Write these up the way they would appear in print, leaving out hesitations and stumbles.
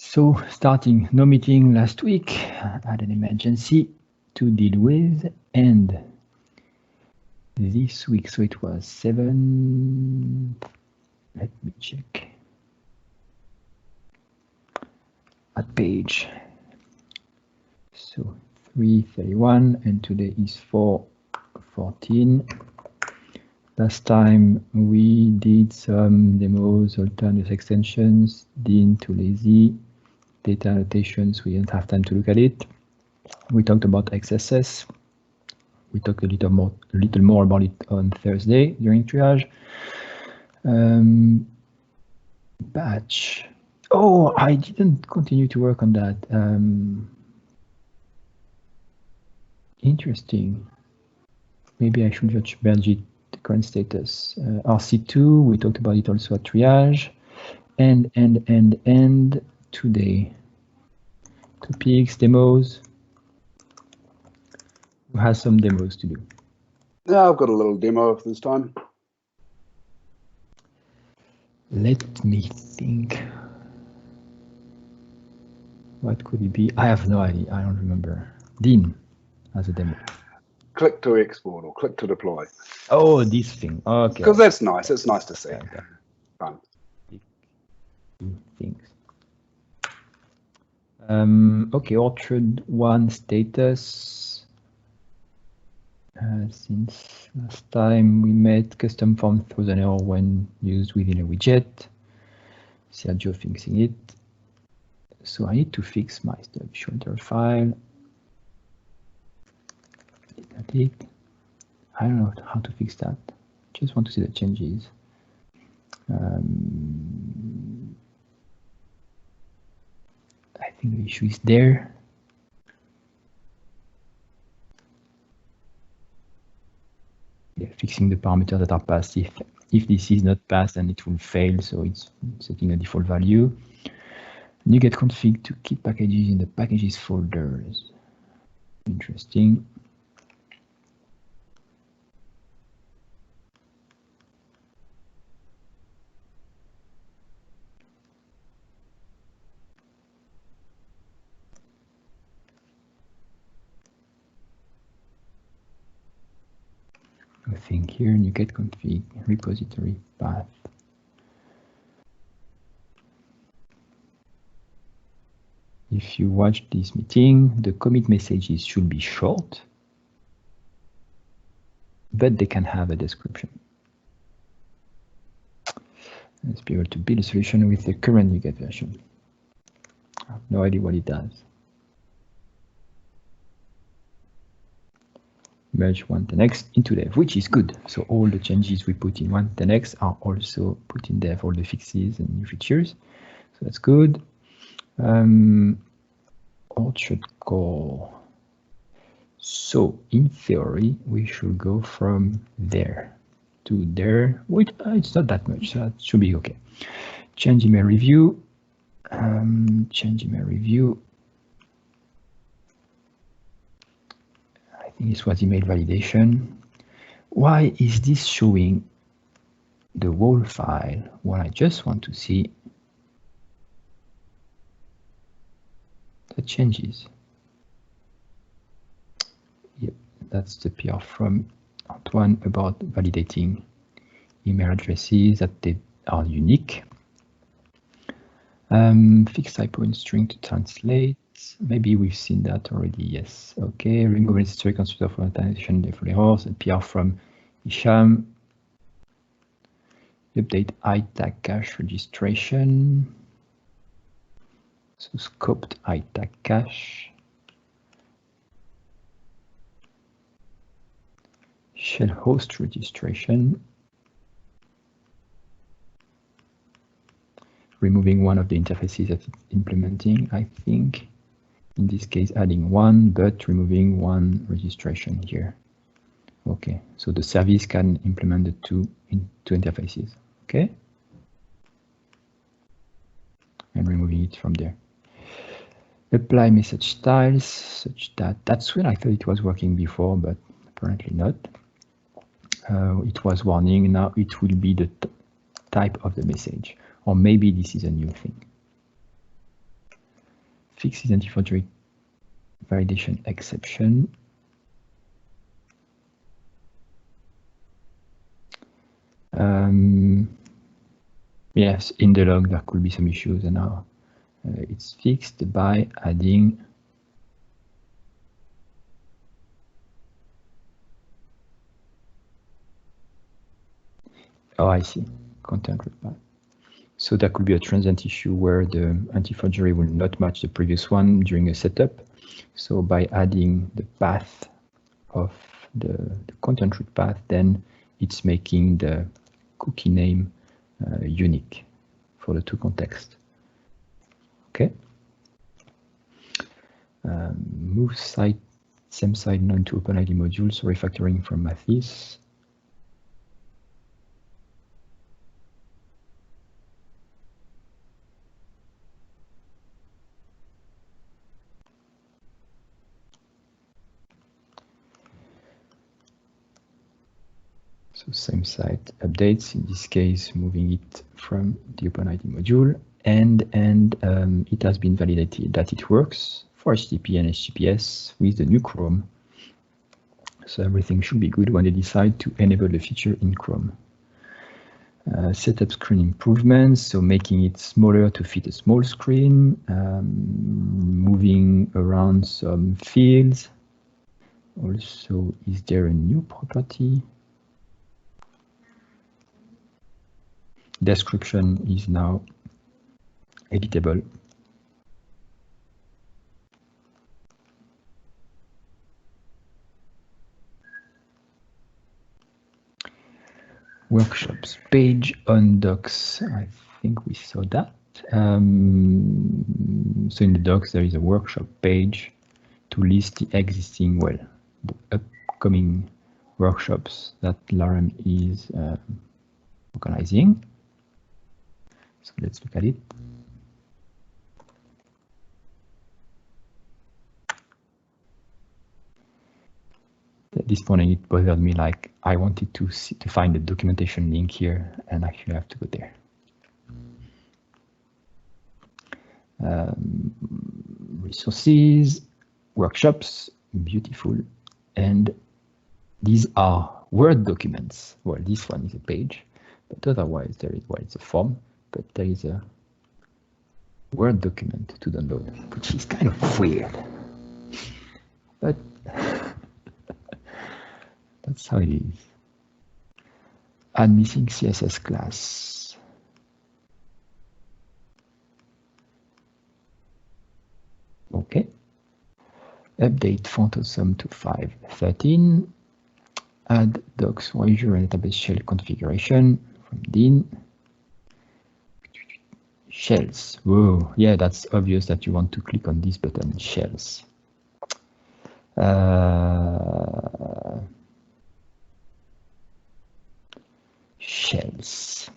So starting no meeting last week, I had an emergency to deal with, and this week, so it was 7, let me check, at page, so 331, and today is 414. Last time we did some demos, alternate extensions, didn't too lazy, data annotations, we didn't have time to look at it. We talked about XSS. We talked a little more about it on Thursday during triage. Batch. Oh, I didn't continue to work on that. Interesting. Maybe I should just merge it, the current status. RC2, we talked about it also at triage. And today. Topics, demos. Who has some demos to do? Yeah, I've got a little demo this time. Let me think. What could it be? I have no idea. I don't remember. Dean has a demo. Click to export or click to deploy. Oh, this thing. Okay. Because that's nice. It's nice to see. Okay. Fun. Things. Okay, Orchard 1 status. Since last time we met, CustomForms throws an error when used within a widget. Sergio fixing it. So I need to fix my stuff. Shoulder file. Is that it? I don't know how to fix that. Just want to see the changes. I think the issue is there. Yeah, fixing the parameters that are passed. If this is not passed, then it will fail. So it's setting a default value. NuGet config to keep packages in the packages folders. Interesting. Nothing here. NuGet config repository path. If you watch this meeting, the commit messages should be short, but they can have a description. Let's be able to build a solution with the current NuGet version. I have no idea what it does. Merge 1.10x into dev, which is good. So all the changes we put in 1.10x are also put in dev, all the fixes and new features. So that's good. Orchard core. So in theory, we should go from there to there. Which it's not that much, so that should be okay. Change email review. Change email review. I think this was email validation. Why is this showing the whole file when I just want to see the changes? Yep, that's the PR from Antoine about validating email addresses that they are unique. Fix typo in string to translate. Maybe we've seen that already. Yes. Okay. Remove necessary constructor for authentication default errors. A PR from Isham. Update ITagCache registration. So scoped ITagCache. ShellHost registration. Removing one of the interfaces that it's implementing, I think. In this case, adding one, but removing one registration here. Okay, so the service can implement the two interfaces. Okay. And removing it from there. Apply message styles such that that's when I thought it was working before, but apparently not. It was warning. Now it will be the type of the message, or maybe this is a new thing. fixes anti-forgery validation exception. Yes, in the log there could be some issues, and now it's fixed by adding I see, content root path. So there could be a transient issue where the anti-forgery will not match the previous one during a setup. So by adding the path of the content root path, then it's making the cookie name unique for the two contexts. Okay. Move SameSite.None to OpenId module, so refactoring from Mathis. So SameSite updates, in this case, moving it from the OpenId module, and it has been validated that it works for HTTP and HTTPS with the new Chrome. So everything should be good when they decide to enable the feature in Chrome. Setup screen improvements, so making it smaller to fit a small screen, moving around some fields. Also, is there a new property? Description is now editable. Workshops page on docs. I think we saw that. So in the docs, there is a workshop page to list the existing, well, the upcoming workshops that Lorem is organizing. So let's look at it. At this point, it bothered me, like I wanted to find the documentation link here, and actually I have to go there. Resources, workshops, beautiful, and these are Word documents. Well, this one is a page, but otherwise there is, well, it's a form, but there is a Word document to download, which is kind of weird, but that's how it is. Add missing CSS class. Okay. Update font awesome to 5.13. Add docs for Azure and database shell configuration from Dean. Shells. Whoa, yeah, that's obvious that you want to click on this button, shells. Shells.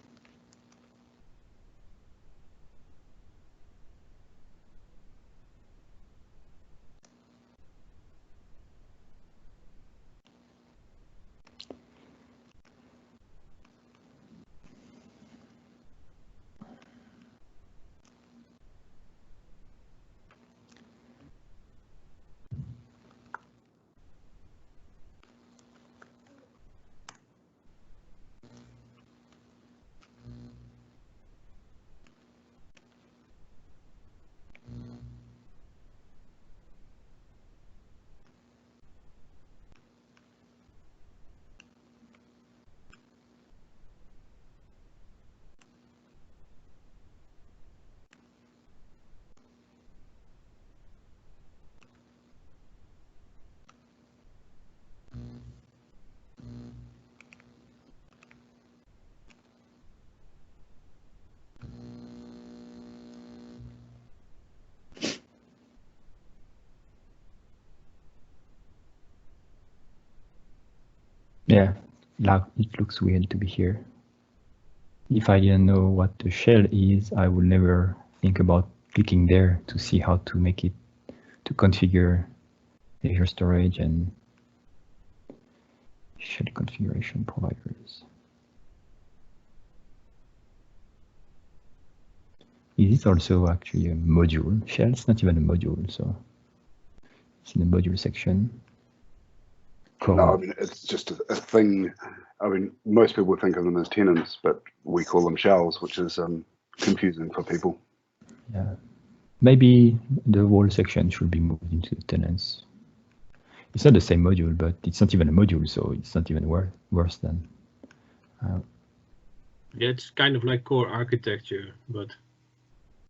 Yeah, like it looks weird to be here. If I didn't know what the shell is, I would never think about clicking there to see how to make it, to configure Azure storage and shell configuration providers. Is it also actually a module? Shell, it's not even a module, so it's in the module section. Core. No, I mean, it's just a thing. I mean, most people think of them as tenants, but we call them shells, which is confusing for people. Yeah, maybe the whole section should be moved into tenants. It's not the same module, but it's not even a module, so it's not even worse than. Yeah, it's kind of like core architecture, but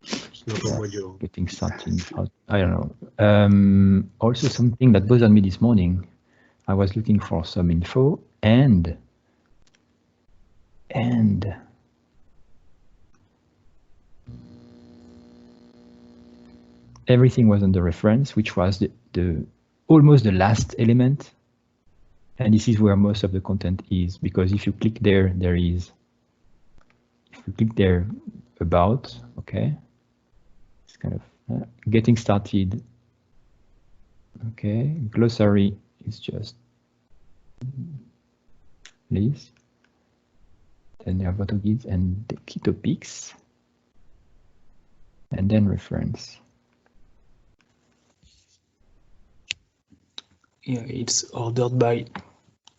it's not a module. Getting something out, I don't know. Also, something that bothered me this morning, I was looking for some info and everything was on the reference, which was the almost the last element. And this is where most of the content is, because if you click there, there is, if you click there about, okay, it's kind of getting started. Okay, glossary is just this. Then there are photo guides and the key topics, and then reference. Yeah, it's ordered by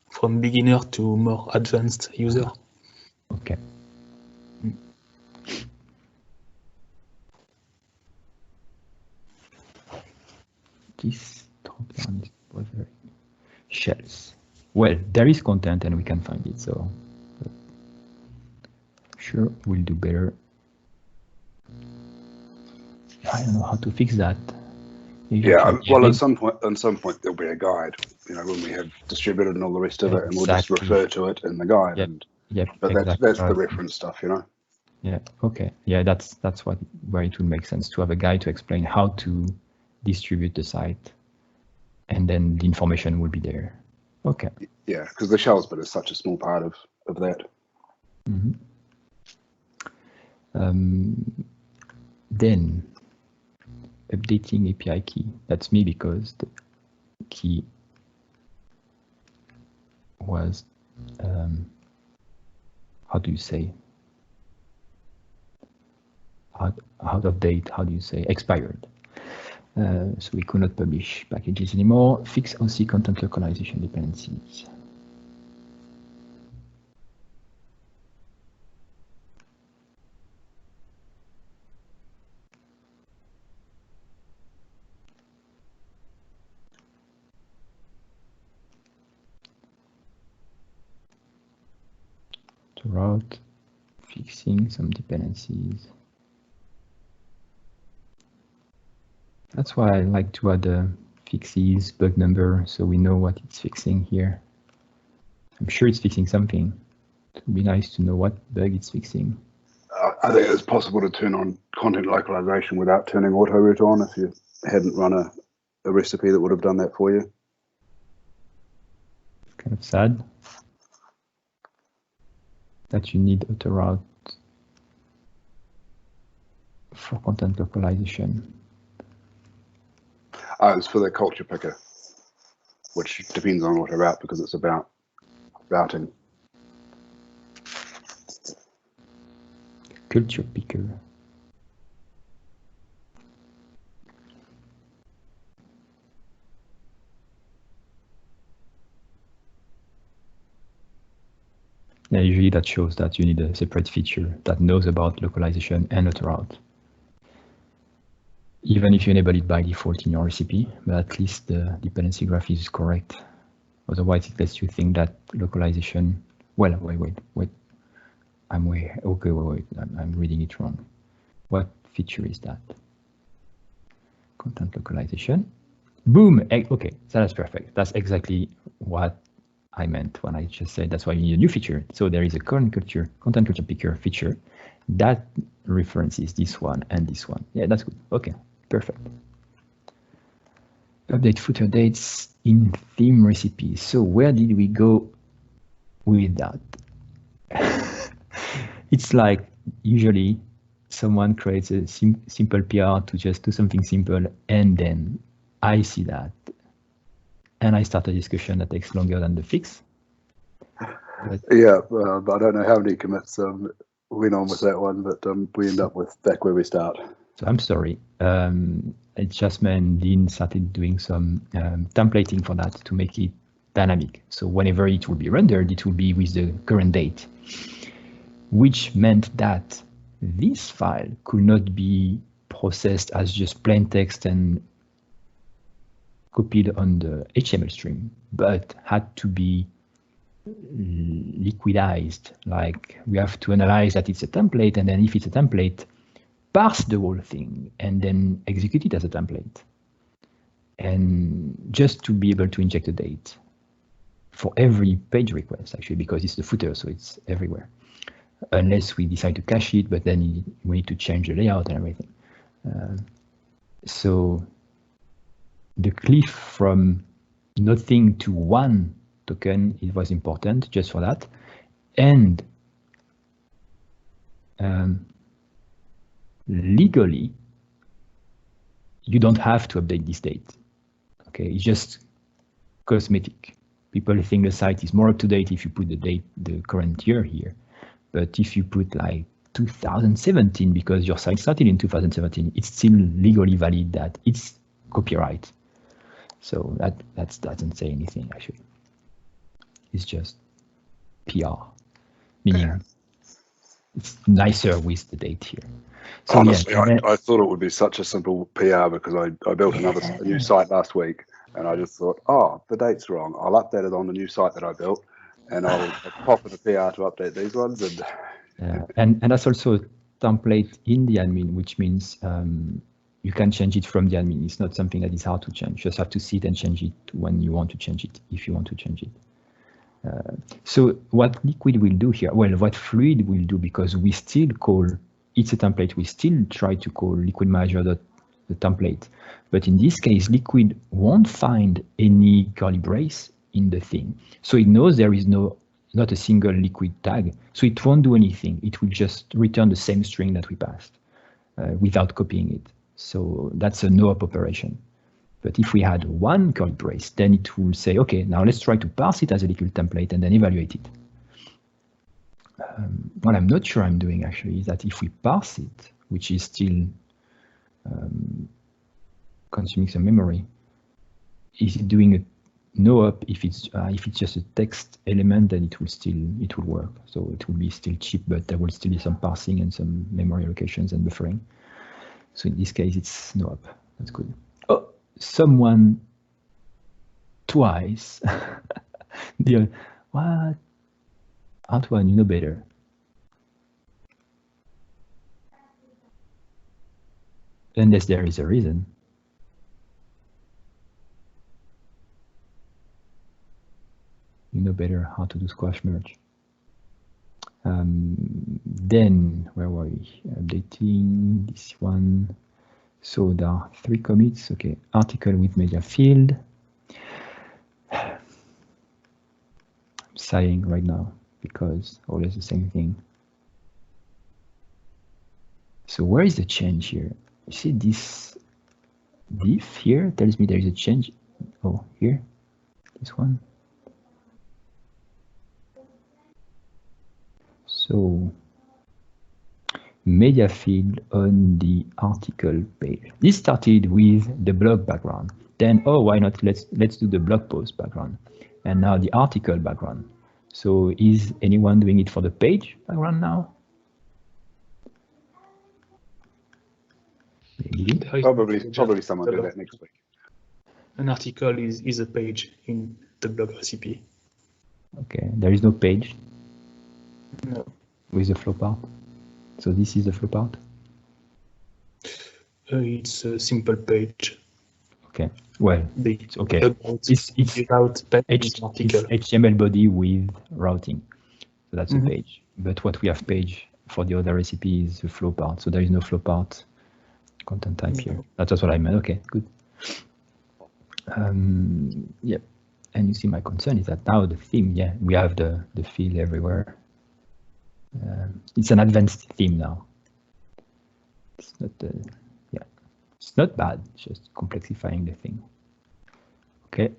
from beginner to more advanced user. Okay. This drop-down is bothering. Shells. Well, there is content and we can find it, so sure we'll do better. I don't know how to fix that. Yeah, well, at some point there'll be a guide. You know, when we have distributed and all the rest of it, and we'll just refer to it in the guide. Yep. And Yep. but Exactly. that's the reference stuff, you know. Yeah. Okay. Yeah, that's where it will make sense to have a guide to explain how to distribute the site, and then the information will be there. Okay. Yeah, because the shells bit is such a small part of that. Mm-hmm. Then updating API key. That's me because the key was how do you say out of date? How do you say expired? So we could not publish packages anymore. Fix OC content localization dependencies. Autoroute, fixing some dependencies. That's why I like to add the fixes bug number, so we know what it's fixing here. I'm sure it's fixing something. It would be nice to know what bug it's fixing. I think it's possible to turn on content localization without turning Autoroute on if you hadn't run a recipe that would have done that for you. It's kind of sad that you need Autoroute for content localization. It's for the culture picker, which depends on Autoroute because it's about routing. Culture picker. Yeah, usually that shows that you need a separate feature that knows about localization and Autoroute. Even if you enable it by default in your recipe, but at least the dependency graph is correct. Otherwise, it lets you think that localization. Well, wait. I'm reading it wrong. What feature is that? Content localization. Boom. Okay, that's perfect. That's exactly what I meant when I just said that's why you need a new feature. So there is a content culture picker feature that references this one and this one. Yeah, that's good. Okay. Perfect. Update footer dates in theme recipes. So where did we go with that? It's like usually someone creates a simple PR to just do something simple, and then I see that and I start a discussion that takes longer than the fix. But yeah, but I don't know how many commits went on with that one, but we end up with back where we start. So I'm sorry. It just meant Dean started doing some templating for that to make it dynamic. So whenever it will be rendered, it will be with the current date, which meant that this file could not be processed as just plain text and copied on the HTML stream, but had to be liquidized. Like we have to analyze that it's a template, and then if it's a template, parse the whole thing and then execute it as a template. And just to be able to inject a date for every page request, actually, because it's the footer, so it's everywhere. Unless we decide to cache it, but then we need to change the layout and everything. So the cliff from nothing to one token, it was important just for that. And legally, you don't have to update this date. Okay, it's just cosmetic. People think the site is more up to date if you put the date, the current year here. But if you put like 2017, because your site started in 2017, it's still legally valid that it's copyright. So that doesn't say anything, actually. It's just PR, meaning it's nicer with the date here. So honestly, yeah, I thought it would be such a simple PR because I built a new site last week, and I just thought, oh, the date's wrong. I'll update it on the new site that I built, and I'll pop in a PR to update these ones. And that's also a template in the admin, which means you can change it from the admin. It's not something that is hard to change. You just have to see it and change it when you want to change it, if you want to change it. So what Liquid will do here, well, what Fluid will do, because we still call, it's a template, we still try to call Liquid Manager the template. But in this case, Liquid won't find any curly brace in the thing. So it knows there is not a single Liquid tag. So it won't do anything. It will just return the same string that we passed without copying it. So that's a no-op operation. But if we had one curly brace, then it will say, okay, now let's try to parse it as a Liquid template and then evaluate it. What I'm not sure I'm doing actually is that if we parse it, which is still consuming some memory, is it doing a no-op? If it's just a text element, then it will work. So it will be still cheap, but there will still be some parsing and some memory allocations and buffering. So in this case, it's no-op. That's good. Oh, someone twice. What? Antoine, you know better. Unless there is a reason. You know better how to do squash merge. Then, where were we? Updating this one. So there are 3 commits. Okay, article with media field. I'm sighing right now because always the same thing. So where is the change here? You see this diff here tells me there is a change. Oh, here, this one. So media field on the article page. This started with the blog background. Then, oh, why not? Let's do the blog post background. And now the article background. So is anyone doing it for the page background now? Probably someone do that next week. An article is a page in the blog recipe. Okay, there is no page. No. With the flow part. So this is the flow part? It's a simple page. Okay, well, it's okay. It's without HTML body with routing. So that's a page. But what we have page for the other recipe is the flow part. So there is no flow part content type here. That's what I meant. Okay, good. Yeah. And you see my concern is that now the theme, yeah, we have the field everywhere. It's an advanced theme now. It's not, yeah, it's not bad. It's just complexifying the thing. Okay.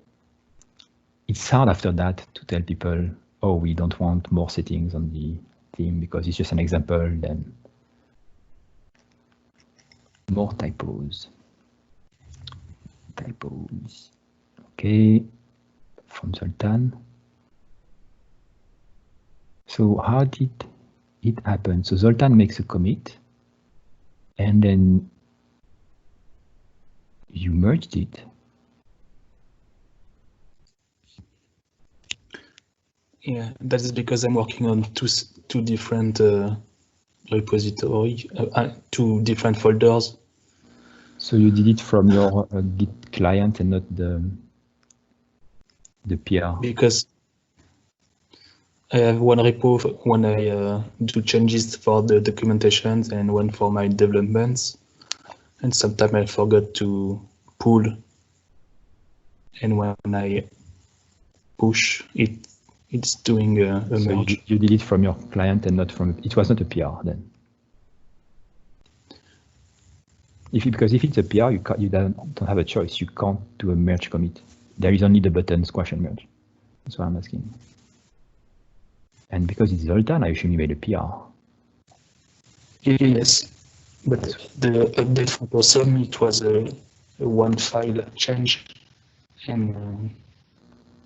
It's hard after that to tell people, oh, we don't want more settings on the theme because it's just an example, then more typos. Typos. Okay, from Zoltan. So how did it happen? So Zoltan makes a commit, and then you merged it. Yeah, that is because I'm working on two different repositories, 2 different folders. So you did it from your Git client and not the PR? Because I have one repo when I do changes for the documentations and one for my developments. And sometimes I forgot to pull. And when I push, it's doing a merge. So you did it from your client and not from, it was not a PR then? Because if it's a PR, you don't have a choice. You can't do a merge commit. There is only the button squash and merge. That's what I'm asking. And because it's Zoltan, I assume you made a PR. Yes, but the update for Awesome, it was a one file change, and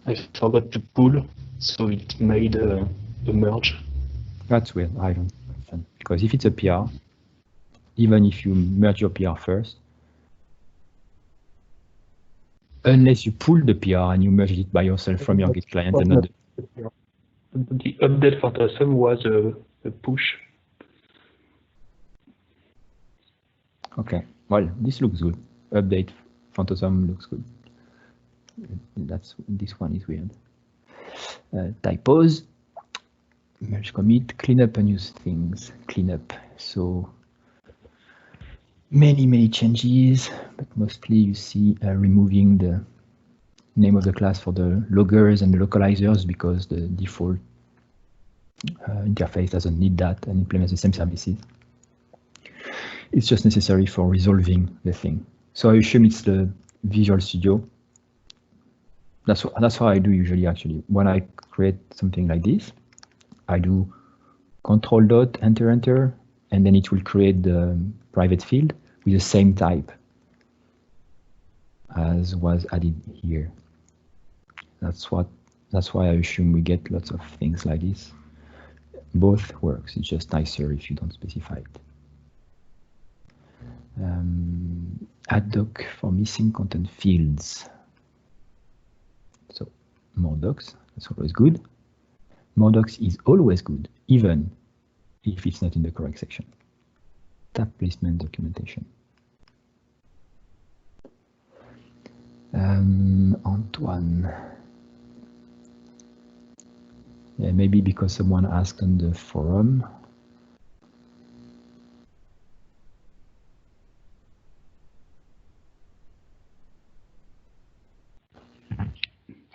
I forgot to pull, so it made a merge. That's weird. I don't understand. Because if it's a PR, even if you merge your PR first, unless you pull the PR and you merge it by yourself from your Git client and not the update for Awesome was a push. Okay, well, this looks good. Update Phantasm looks good. This one is weird. Typos, merge commit, clean up unused things, clean up. So many changes, but mostly you see removing the name of the class for the loggers and the localizers because the default interface doesn't need that and implements the same services. It's just necessary for resolving the thing. So I assume it's the Visual Studio. That's how I do usually actually. When I create something like this, I do control dot enter enter, and then it will create the private field with the same type as was added here. That's why I assume we get lots of things like this. Both works. It's just nicer if you don't specify it. Add doc for missing content fields. So more docs, that's always good. More docs is always good, even if it's not in the correct section. Tab placement documentation. Antoine. Yeah, maybe because someone asked on the forum.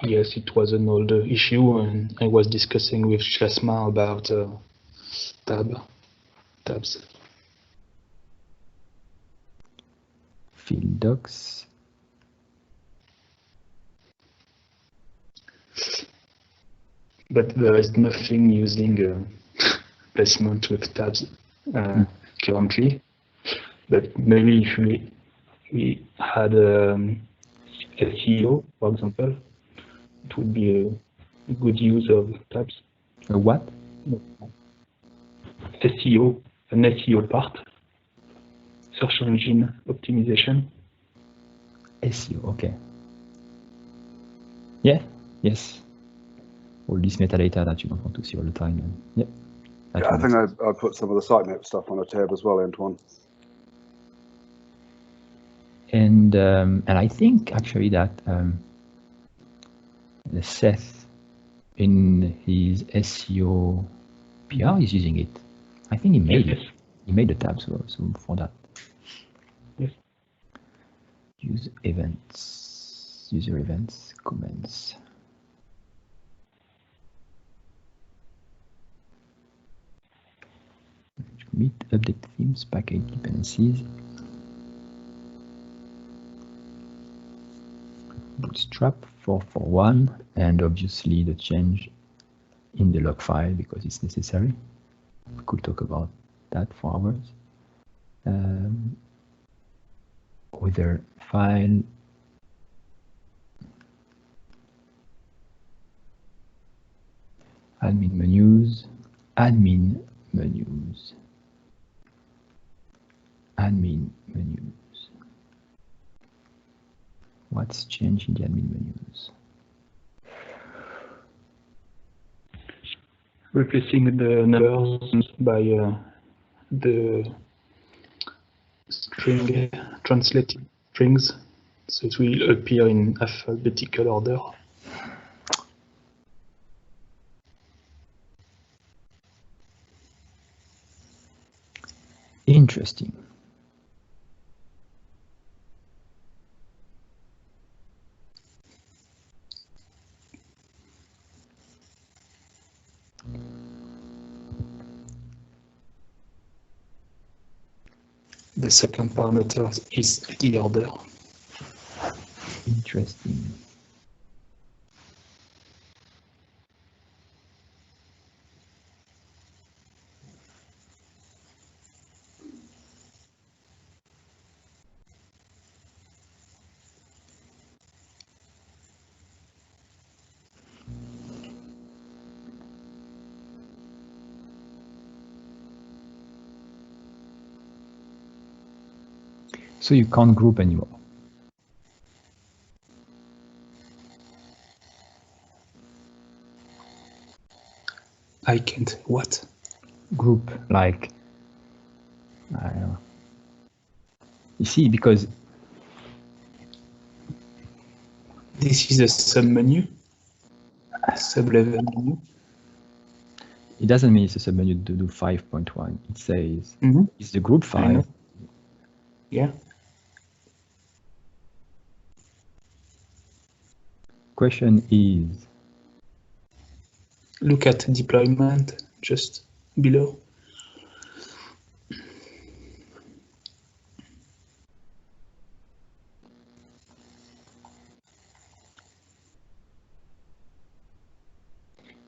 Yes, it was an older issue, and I was discussing with Shasma about tabs. Field docs. But there is nothing using placement with tabs currently. But maybe if we had SEO, for example, it would be a good use of tabs. A what? SEO, an SEO part, search engine optimization. SEO, okay. Yeah, yes. All this metadata that you don't want to see all the time. And, yeah. Yeah, I think I put some of the sitemap stuff on a tab as well, Antoine. And I think actually that Seth in his SEO PR is using it. I think he made it. He made the tabs so for that. Yes. User events, comments. Commit, update themes, package dependencies. Bootstrap 441, and obviously the change in the log file because it's necessary. We could talk about that for hours. Other file. Admin menus. Admin menus. Admin menus. What's changed in the admin menus? Replacing the numbers by the string translated strings, so it will appear in alphabetical order. Interesting. The second parameter is the order. Interesting. So you can't group anymore. I can't what? Group, like, I don't know. You see, because This is a submenu, sub-level menu. it doesn't mean it's a submenu to do 5.1. It says it's the group I file. know. Yeah. Question is, Look at deployment just below.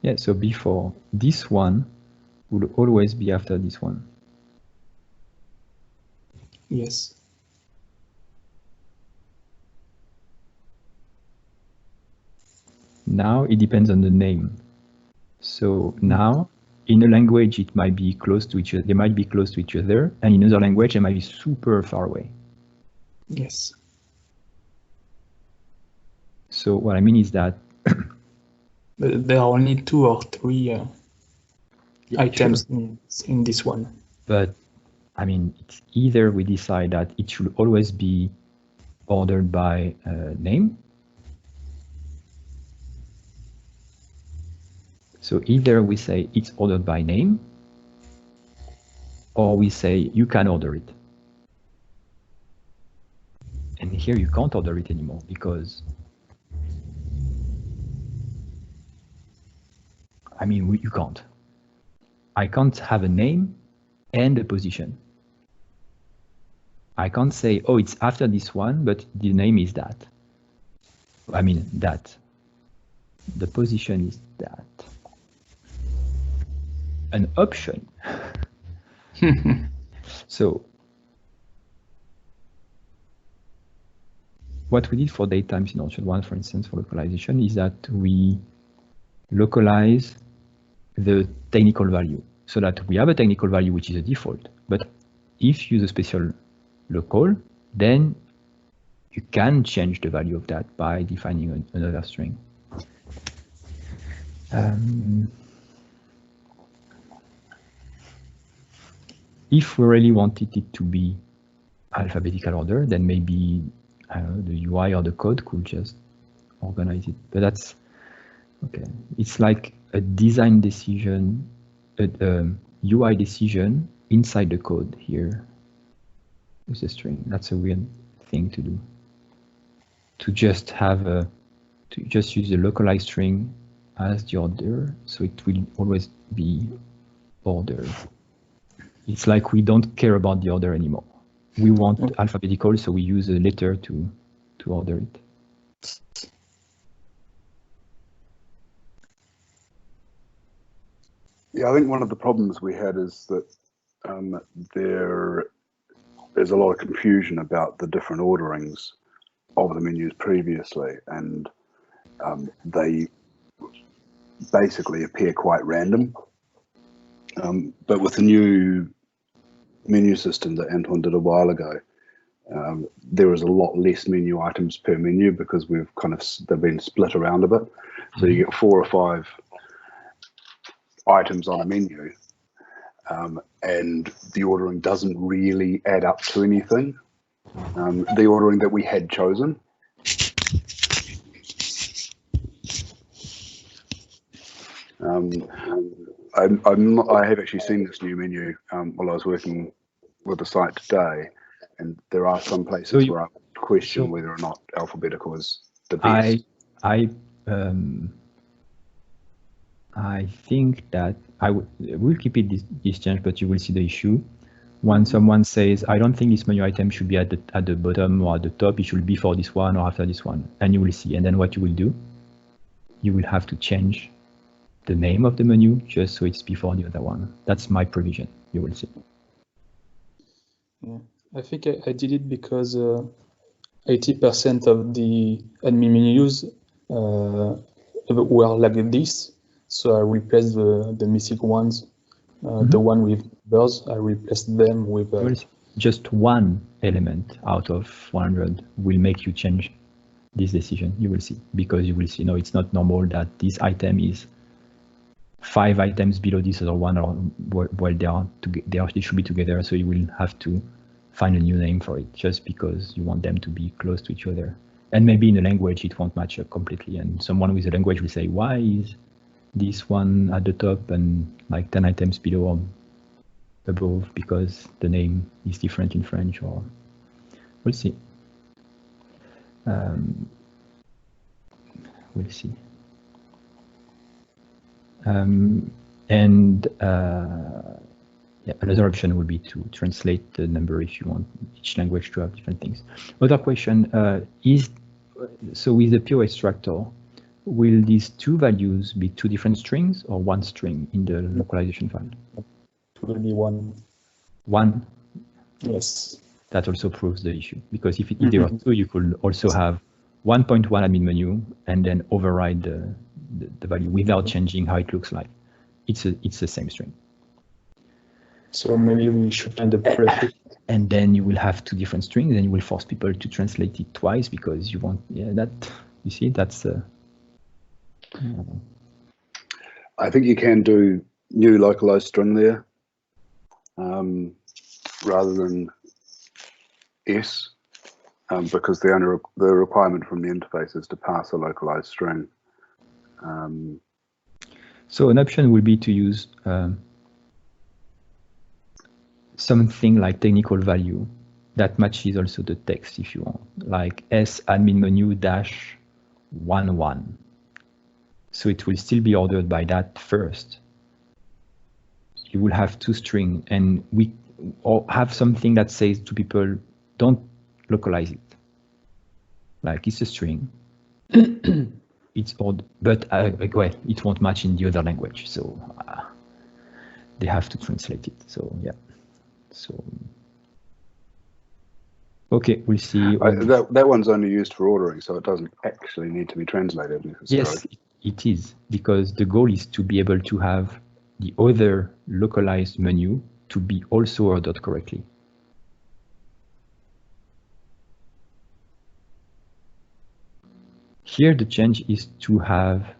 yeah, so before this one will always be after this one. Yes. Now it depends on the name. So now in a language it might be close to each other, they might be close to each other, and in another language they might be super far away. Yes. So what I mean is that But there are only 2 or 3 yeah, items sure. in this one. But I mean, it's either we decide that it should always be ordered by name. So either we say it's ordered by name, or we say you can order it. And here you can't order it anymore because, I mean, you can't. I can't have a name and a position. I can't say, oh, it's after this one, but the name is that. I mean, that. The position is that. An option. So what we did for datetimes in Orchard 1, for instance, for localization, is that we localize the technical value so that we have a technical value which is a default. But if you use a special local, then you can change the value of that by defining another string. If we really wanted it to be alphabetical order, then maybe I don't know, the UI or the code could just organize it. But that's okay. It's like a design decision, a UI decision inside the code here with a string. That's a weird thing to do. To just have to just use the localized string as the order, so it will always be ordered. It's like we don't care about the order anymore. We want alphabetical, so we use a letter to order it. Yeah, I think one of the problems we had is that there's a lot of confusion about the different orderings of the menus previously, and they basically appear quite random. But with the new menu system that Anton did a while ago, there is a lot less menu items per menu because they've been split around a bit. So you get 4 or 5 items on a menu, and the ordering doesn't really add up to anything. The ordering that we had chosen. I have actually seen this new menu while I was working with the site today, and there are some places where I question whether or not alphabetical is the best. I think that we'll keep it this change, but you will see the issue. When someone says, I don't think this menu item should be at the bottom or at the top, it should be for this one or after this one, and you will see. And then what you will do, you will have to change the name of the menu just so it's before the other one. That's my provision, you will see. Yeah. I think I did it because 80% of the admin menus were like this. So I replaced the missing ones, the one with numbers. I replaced them with just one element out of 100 will make you change this decision. You will see, because you will see, no, it's not normal that this item is 5 items below this other one, or well, they should be together. So you will have to find a new name for it just because you want them to be close to each other. And maybe in a language it won't match up completely, and someone with a language will say, why is this one at the top and like 10 items below or above, because the name is different in French, or we'll see. We'll see. Yeah, another option would be to translate the number if you want each language to have different things. Other question is, so with the PO extractor, will these 2 values be 2 different strings or 1 string in the localization file? It will be 1. 1? Yes. That also proves the issue, because if there are 2, you could also have 1.1 admin menu and then override the value without changing how it looks like. It's the same string. So maybe we should find the prefix. And then you will have 2 different strings, and you will force people to translate it twice because you want, that, you see, that's. I think you can do new localized string there rather than S, because the requirement from the interface is to pass a localized string. So an option would be to use something like technical value that matches also the text if you want, like S admin menu -11. So it will still be ordered by that first. You will have 2 strings, and we have something that says to people, don't localize it. Like, it's a string. It's odd, but well, it won't match in the other language, so they have to translate it. So yeah. So okay, we'll see. That one's only used for ordering, so it doesn't actually need to be translated. Yes, it is, because the goal is to be able to have the other localized menu to be also ordered correctly. Here the change is to have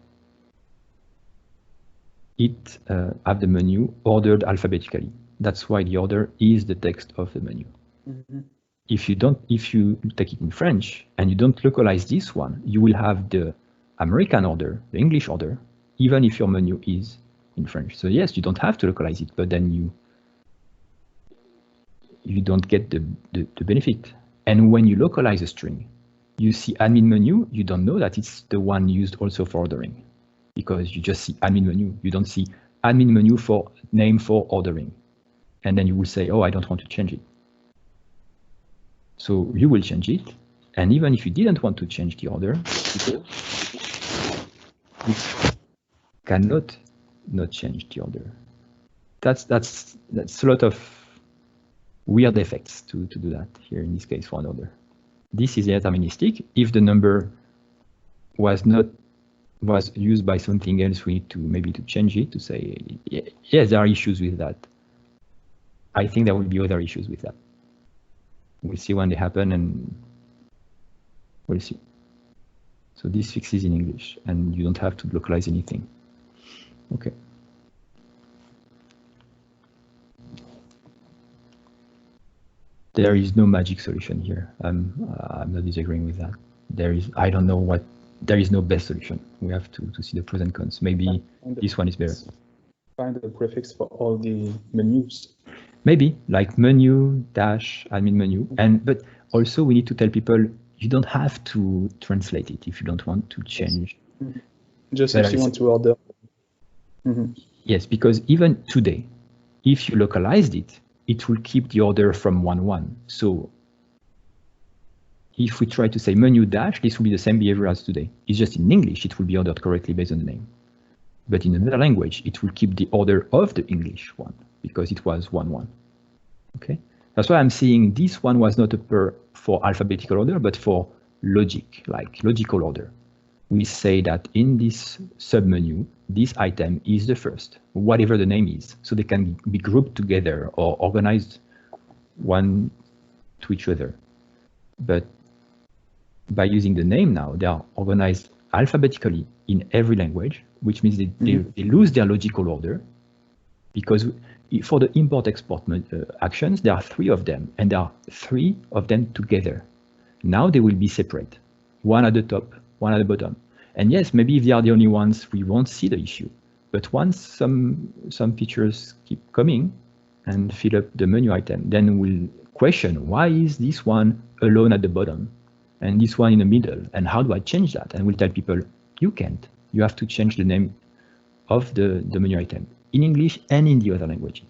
it have the menu ordered alphabetically. That's why the order is the text of the menu. If you take it in French and you don't localize this one, you will have the American order, the English order, even if your menu is in French. So yes, you don't have to localize it, but then you don't get the benefit. And when you localize a string, you see admin menu, you don't know that it's the one used also for ordering, because you just see admin menu. You don't see admin menu for name for ordering. And then you will say, oh, I don't want to change it. So you will change it. And even if you didn't want to change the order, you cannot not change the order. that's a lot of weird effects to do that here in this case for an order. This is deterministic. If the number was used by something else, we need to maybe to change it to say, yes, there are issues with that. I think there will be other issues with that. We'll see when they happen, and we'll see. So this fixes in English, and you don't have to localize anything. Okay. There is no magic solution here. I'm not disagreeing with that. I don't know what, there is no best solution. We have to see the pros and cons. Maybe this one is better. Find a prefix for all the menus. Maybe like menu dash admin menu, but also we need to tell people you don't have to translate it if you don't want to change. Just if you want to order. Yes, because even today, if you localized it, it will keep the order from 1.1. So if we try to say menu dash, this will be the same behavior as today. It's just in English, it will be ordered correctly based on the name. But in another language, it will keep the order of the English one because it was 1.1. Okay, that's why I'm saying this one was not for alphabetical order, but for logic, like logical order. We say that in this submenu, this item is the first, whatever the name is. So they can be grouped together or organized one to each other. But by using the name now, they are organized alphabetically in every language, which means they lose their logical order, because for the import-export actions, there are 3 of them, and there are 3 of them together. Now they will be separate, one at the top, one at the bottom. And yes, maybe if they are the only ones, we won't see the issue. But once some features keep coming and fill up the menu item, then we'll question, why is this one alone at the bottom and this one in the middle? And how do I change that? And we'll tell people, you can't. You have to change the name of the menu item in English and in the other languages.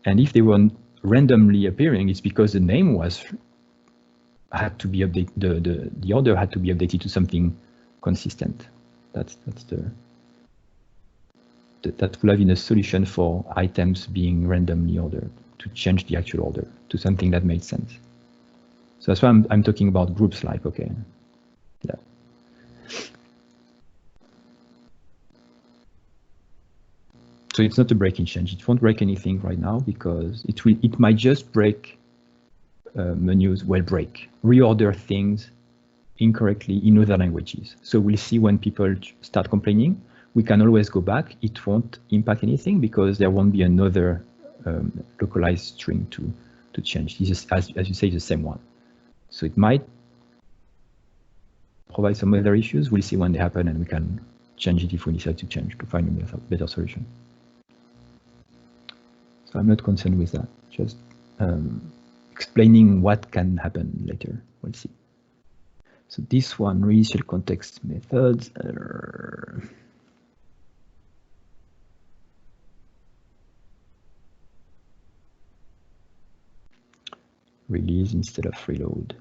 And if they were randomly appearing, it's because the name had to be updated. The order had to be updated to something consistent. That will have been a solution for items being randomly ordered, to change the actual order to something that made sense. So that's why I'm talking about groups like, okay, yeah. So it's not a break-in change. It won't break anything right now because it might just break menus, reorder things incorrectly in other languages. So we'll see when people start complaining. We can always go back. It won't impact anything because there won't be another localized string to change. This is, as you say, the same one. So it might provide some other issues. We'll see when they happen, and we can change it if we decide to change to find a better solution. So I'm not concerned with that. Just explaining what can happen later. We'll see. So this one, ReleaseShellContext methods. Release instead of reload.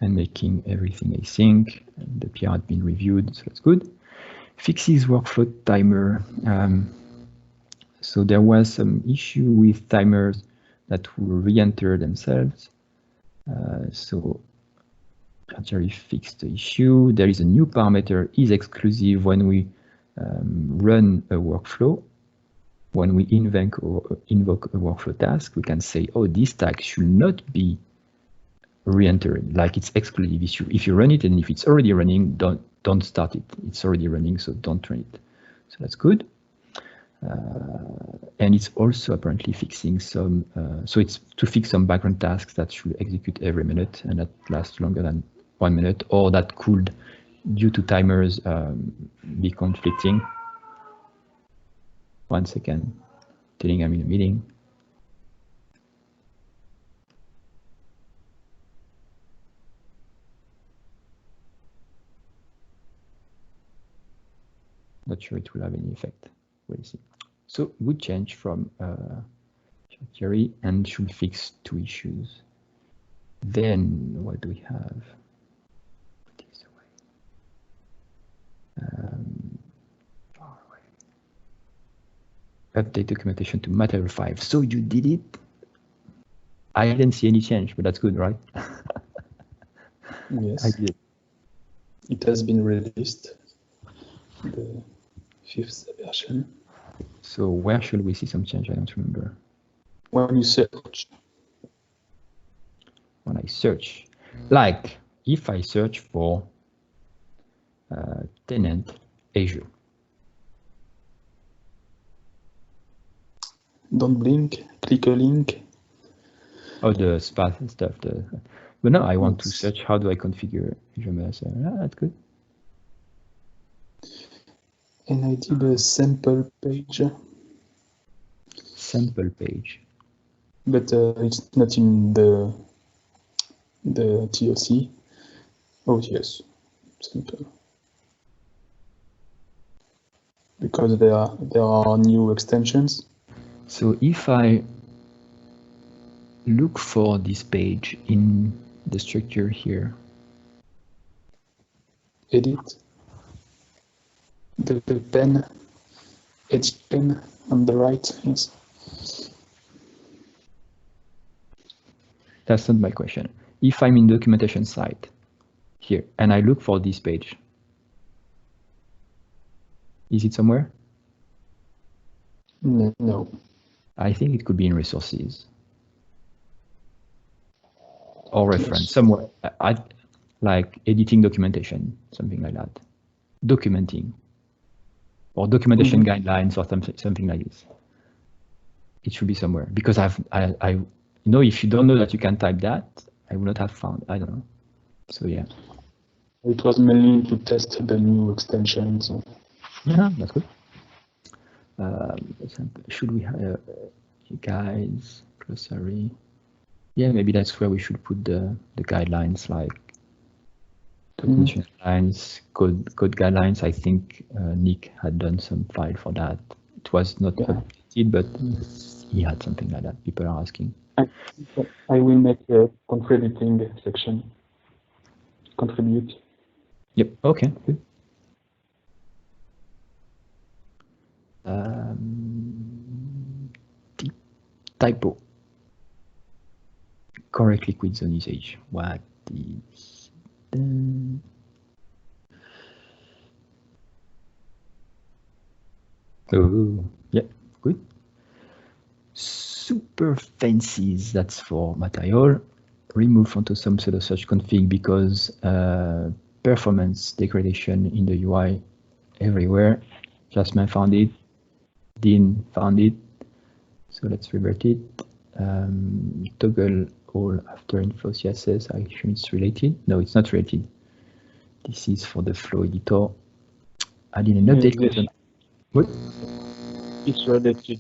And making everything async. And the PR had been reviewed, so that's good. Fixes workflow timer. So there was some issue with timers that will re-enter themselves. So Jerry fixed the issue. There is a new parameter, is exclusive when we run a workflow. When we invoke a workflow task, we can say, oh, this tag should not be re-entering, like it's exclusive. If you run it and if it's already running, don't start it. It's already running, so don't run it. So that's good. And it's also apparently fixing some, so it's to fix some background tasks that should execute every minute and that lasts longer than 1 minute, or that could, due to timers, be conflicting. 1 second, telling I'm in a meeting. Not sure it will have any effect. We'll see. So good change from Chancery, and should fix 2 issues. Then what do we have? Far away. Update documentation to material 5. So you did it? I didn't see any change, but that's good, right? Yes. I did. It has been released, the 5th version. So where should we see some change? I don't remember. When you search, When I search, like if I search for tenant Azure. don't blink, click a link. Oh, the spot stuff. But no, I want to Yes. search. How do I configure Azure? That's good. And I did a sample page, Sample page. but it's not in the TOC. Oh yes, simple. Because there are new extensions. So if I look for this page in the structure here, Edit. The pen, edge pen on the right. Yes. that's not my question. If I'm in documentation site here and I look for this page, is it somewhere? No. I think it could be in resources or reference somewhere. Like editing documentation, something like that. Documenting or documentation guidelines or something like this. It should be somewhere because I know if you don't know that you can type that, I would not have found. I don't know. So yeah. It was mainly to test the new extensions. Yeah, that's good. Should we have guides, glossary? Yeah, maybe that's where we should put the guidelines, like documentation guidelines, code guidelines. I think Nick had done some file for that. It was not updated, but he had something like that. People are asking. I will make a contributing section. Contribute. Yep. Okay. Good. Typo. Correct liquid zone usage. What is the... Oh, yeah, good. Super fancies, that's for material. Remove from some pseudoSearch config because performance degradation in the UI everywhere. Jasmine found it. Dean found it. So let's revert it. Toggle all after info CSS. I assume it's related. No, it's not related. This is for the flow editor. I did an update content. What? It's related.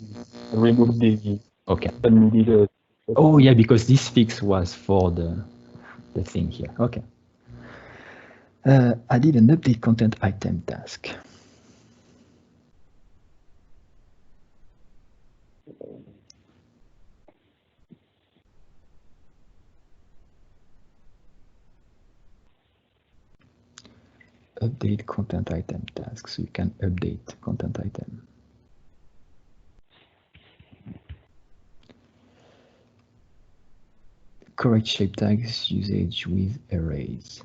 Remove the. Okay. Unneeded. Oh yeah, because this fix was for the thing here. Okay. I did an update content item task. Update content item task, so you can update content item. Correct shape tags usage with arrays.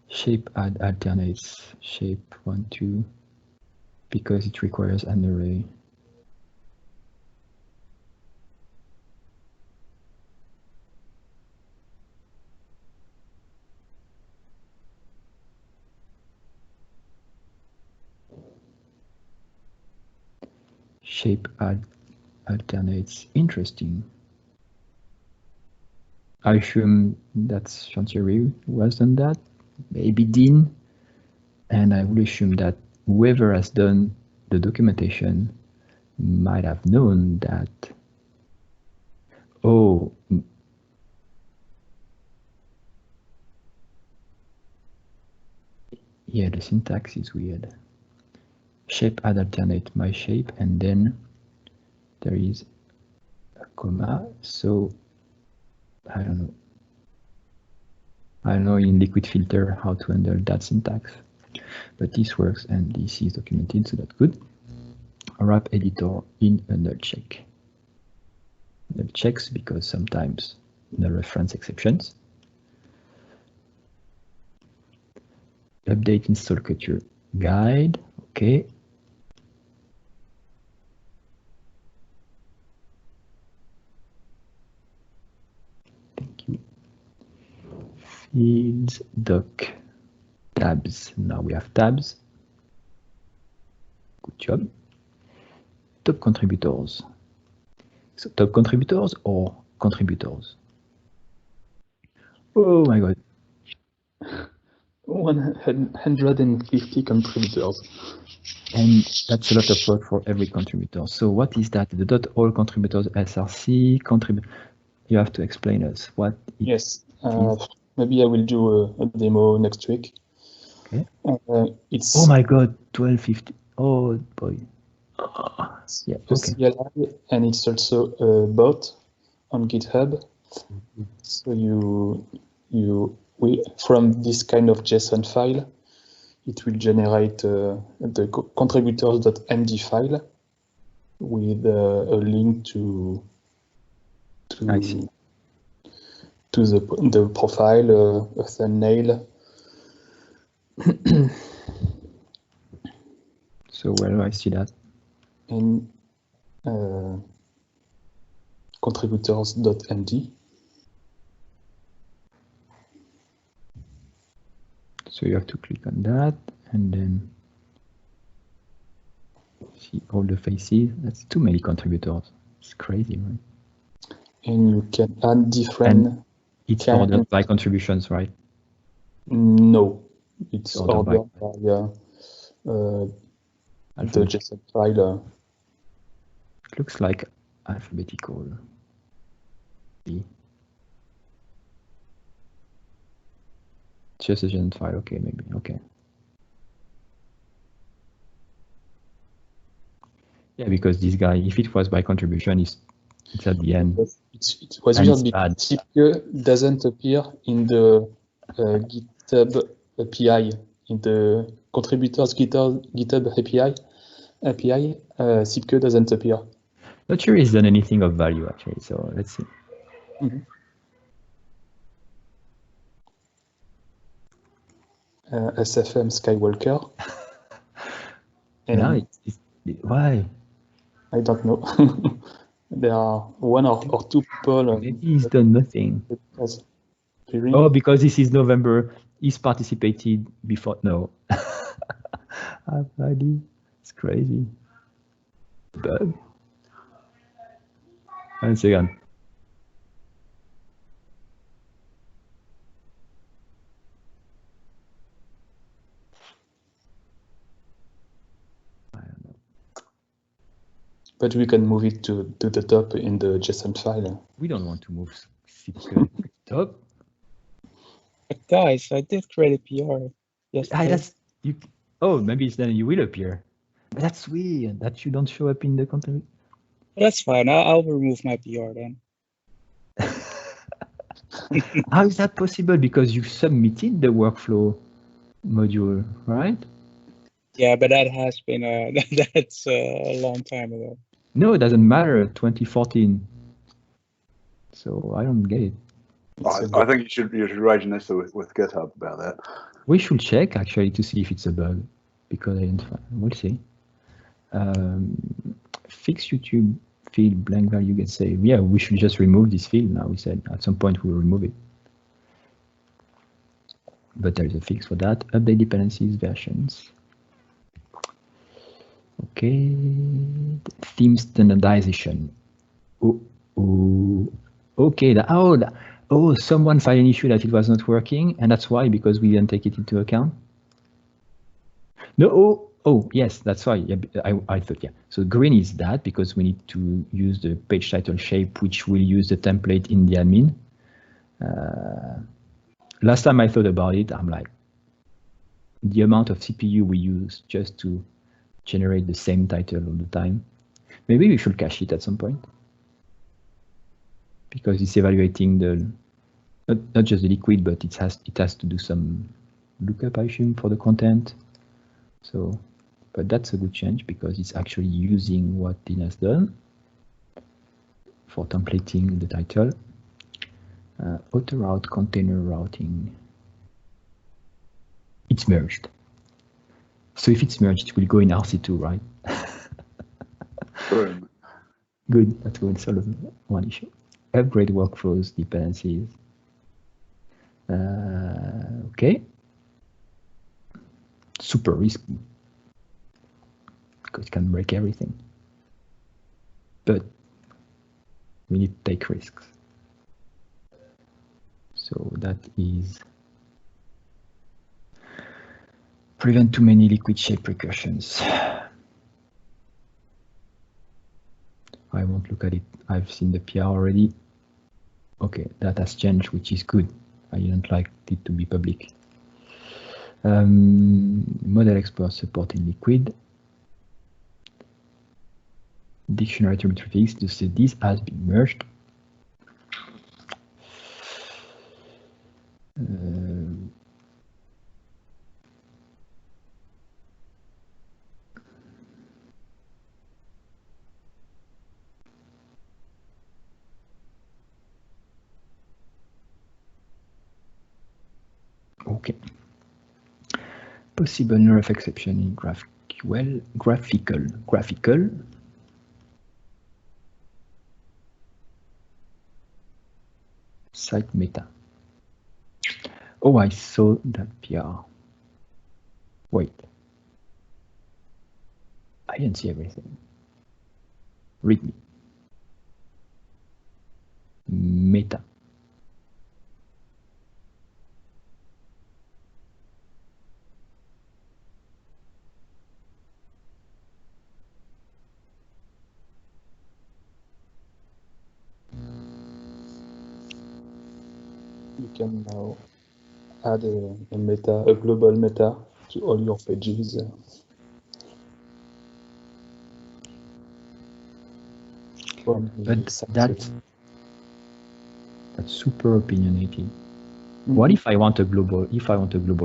Shape add alternates shape 1, 2 because it requires an array. Shape add alternates. Interesting. I assume that's Chancery who has done that. Maybe Dean. And I would assume that whoever has done the documentation might have known that. Oh, Yeah, the syntax is weird. Shape add alternate my shape, and then there is a comma. So I don't know in liquid filter how to handle that syntax, but this works and this is documented, so that's good. Wrap editor in a null check. Null checks because sometimes null reference exceptions. Update install culture guide. Okay. Thank you. Fields, doc, tabs. Now we have tabs. Good job. Top contributors. So top contributors or contributors? Oh my God. 150 contributors. And that's a lot of work for every contributor. So what is that? The .all contributors src contribute. You have to explain us what it is. Maybe I will do a demo next week. Okay. It's oh my God, 1250. Oh boy. Yeah. Okay. CLI, and it's also a bot on GitHub. So we from this kind of JSON file, it will generate the contributors.md file with a link to the profile, a thumbnail. So where do I see that? In contributors.md. So you have to click on that and then see all the faces. That's too many contributors. It's crazy, right? And you can add different. And it's ordered by contributions, right? No, it's ordered by the alphabetical. JSON file. It looks like alphabetical. Just a JSON file, okay, maybe, okay. Yeah, because this guy, if it was by contribution, it's at the end. It was weird because CPE doesn't appear in the GitHub API, in the contributors GitHub API. CPE doesn't appear. Not sure it's done anything of value actually, so let's see. Mm-hmm. SFM Skywalker. And why? I don't know. There are one or two people. Maybe he's done nothing. Oh, because this is November. He's participated before. No. It's crazy. Bug. One second. But we can move it to the top in the JSON file. We don't want to move CPE to the top. But guys, I did create a PR yesterday. Oh, maybe then you will appear. But that's weird that you don't show up in the content. That's fine. I'll remove my PR then. How is that possible? Because you submitted the workflow module, right? Yeah, but that has been that's a long time ago. No, it doesn't matter. 2014. So I don't get it. I think you should raise an issue with GitHub about that. We should check actually to see if it's a bug, because I didn't find. We'll see. Fix YouTube field blank value gets saved. Yeah, we should just remove this field now. We said at some point we'll remove it. But there is a fix for that. Update dependencies versions. Okay, theme standardization. Okay, someone filed an issue that it was not working, and that's why, because we didn't take it into account. No, yes, that's why. Yeah, I thought, yeah. So green is that because we need to use the page title shape, which will use the template in the admin. Last time I thought about it, I'm like, the amount of CPU we use just to generate the same title all the time. Maybe we should cache it at some point, because it's evaluating the not just the liquid, but it has to do some lookup, I assume, for the content. So, but that's a good change because it's actually using what Dean has done for templating the title. Autoroute container routing. It's merged. So if it's merged, it will go in RC2, right? Boom. Good, that will solve one issue. Upgrade workflows, dependencies. Okay. Super risky, because it can break everything. But we need to take risks. So that is prevent too many liquid shape recursions. I won't look at it. I've seen the PR already. Okay, that has changed, which is good. I didn't like it to be public. ModelExplorer supporting liquid. DictionaryAttributePrefix to say this has been merged. Okay. Possible null of exception in graphical. Site meta. Oh, I saw that PR. Wait. I didn't see everything. Read me. Meta. You can now add a global meta to all your pages. But that's super opinionated. Mm-hmm. What if I want a global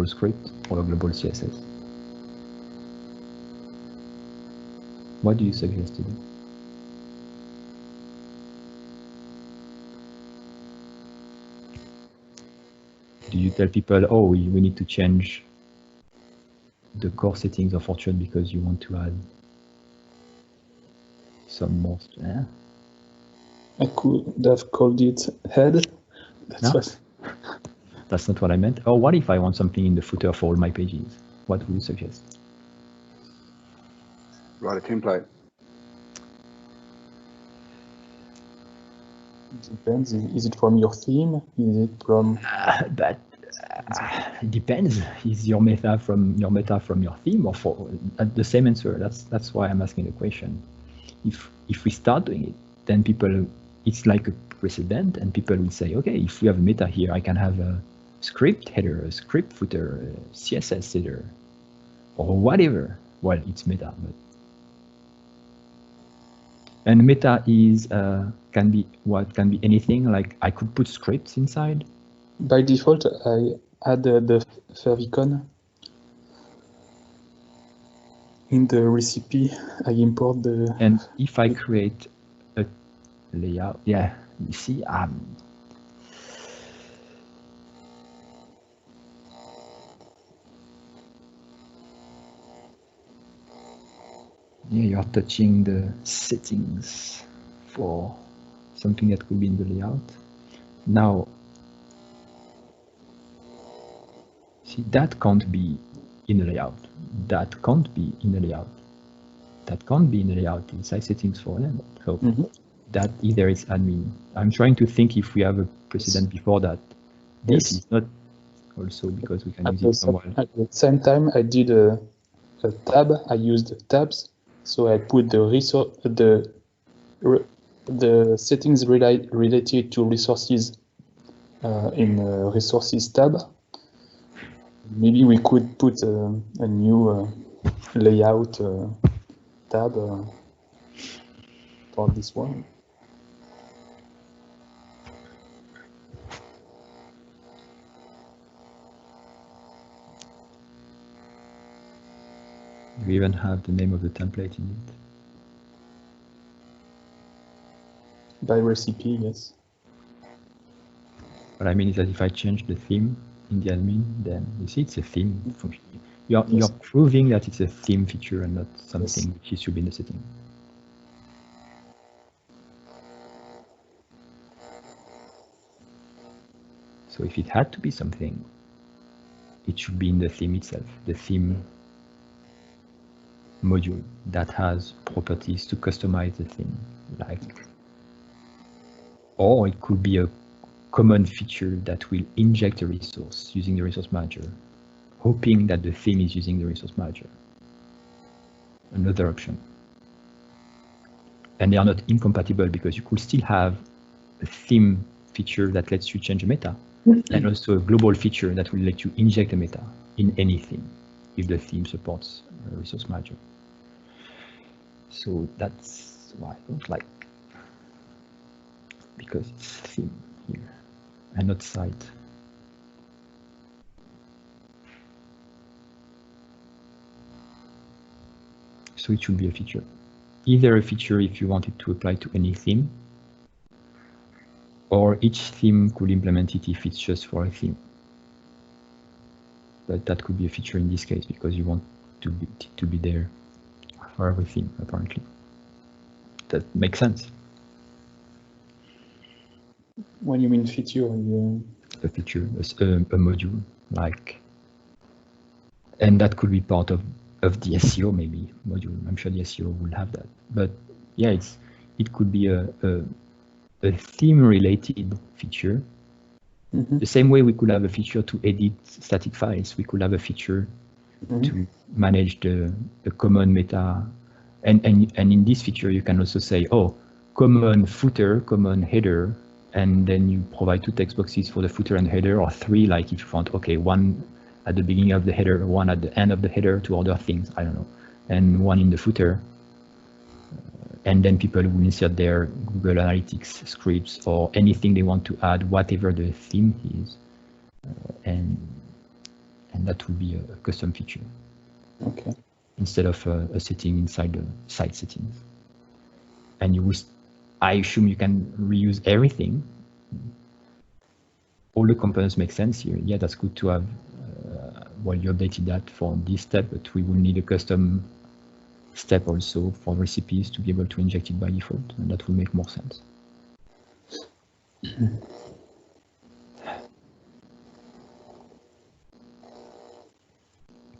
script or a global CSS? What do you suggest to do? Do you tell people, oh, we need to change the core settings of Fortune because you want to add some more? Yeah. I could have called it head. That's not what I meant. Or what if I want something in the footer for all my pages? What would you suggest? Write a template. It depends. Is it from your theme? Is it from? It depends. Is your meta from your theme or for the same answer? That's why I'm asking the question. If we start doing it, then people, it's like a precedent, and people will say, okay, if we have a meta here, I can have a script header, a script footer, a CSS header, or whatever. Well, it's meta, but and meta is can be anything. Like I could put scripts inside. By default, I add the favicon. In the recipe, I import the. And if I create a layout, yeah, you see, yeah, you're touching the settings for something that could be in the layout. Now, see, that can't be in the layout. That can't be in the layout. That can't be in the layout inside settings for them. So that either it's admin. I'm trying to think if we have a precedent before that. This is not also because we can use it somewhere. At the same time, I did a tab. I used tabs, so I put the settings related to resources in resources tab. Maybe we could put a new layout tab for this one. We even have the name of the template in it. By recipe, yes. What I mean is that if I change the theme in the admin, then you see it's a theme function. You're proving that it's a theme feature and not something which should be in the setting. So if it had to be something, it should be in the theme itself, the theme module that has properties to customize the theme, like, or it could be a common feature that will inject a resource using the resource manager, hoping that the theme is using the resource manager. Another option. And they are not incompatible because you could still have a theme feature that lets you change a meta, and also a global feature that will let you inject a meta in any theme if the theme supports a resource manager. So that's why I don't like, because it's theme here and not site. So it should be a feature. Either a feature if you want it to apply to any theme, or each theme could implement it if it's just for a theme. But that could be a feature in this case because you want to be there for every theme, apparently. That makes sense. When you mean feature, a feature, a module, like, and that could be part of the SEO maybe module. I'm sure the SEO will have that. But yeah, it could be a theme-related feature. The same way we could have a feature to edit static files, we could have a feature to manage the common meta. And in this feature, you can also say, oh, common footer, common header, and then you provide 2 text boxes for the footer and header, or 3, like if you want, okay, 1 at the beginning of the header, 1 at the end of the header to order things, I don't know, and 1 in the footer. And then people will insert their Google Analytics scripts or anything they want to add, whatever the theme is, and that will be a custom feature. Okay. Instead of a setting inside the site settings. And you will, I assume you can reuse everything. All the components make sense here. Yeah, that's good to have. Well, you updated that for this step, but we will need a custom step also for recipes to be able to inject it by default, and that will make more sense.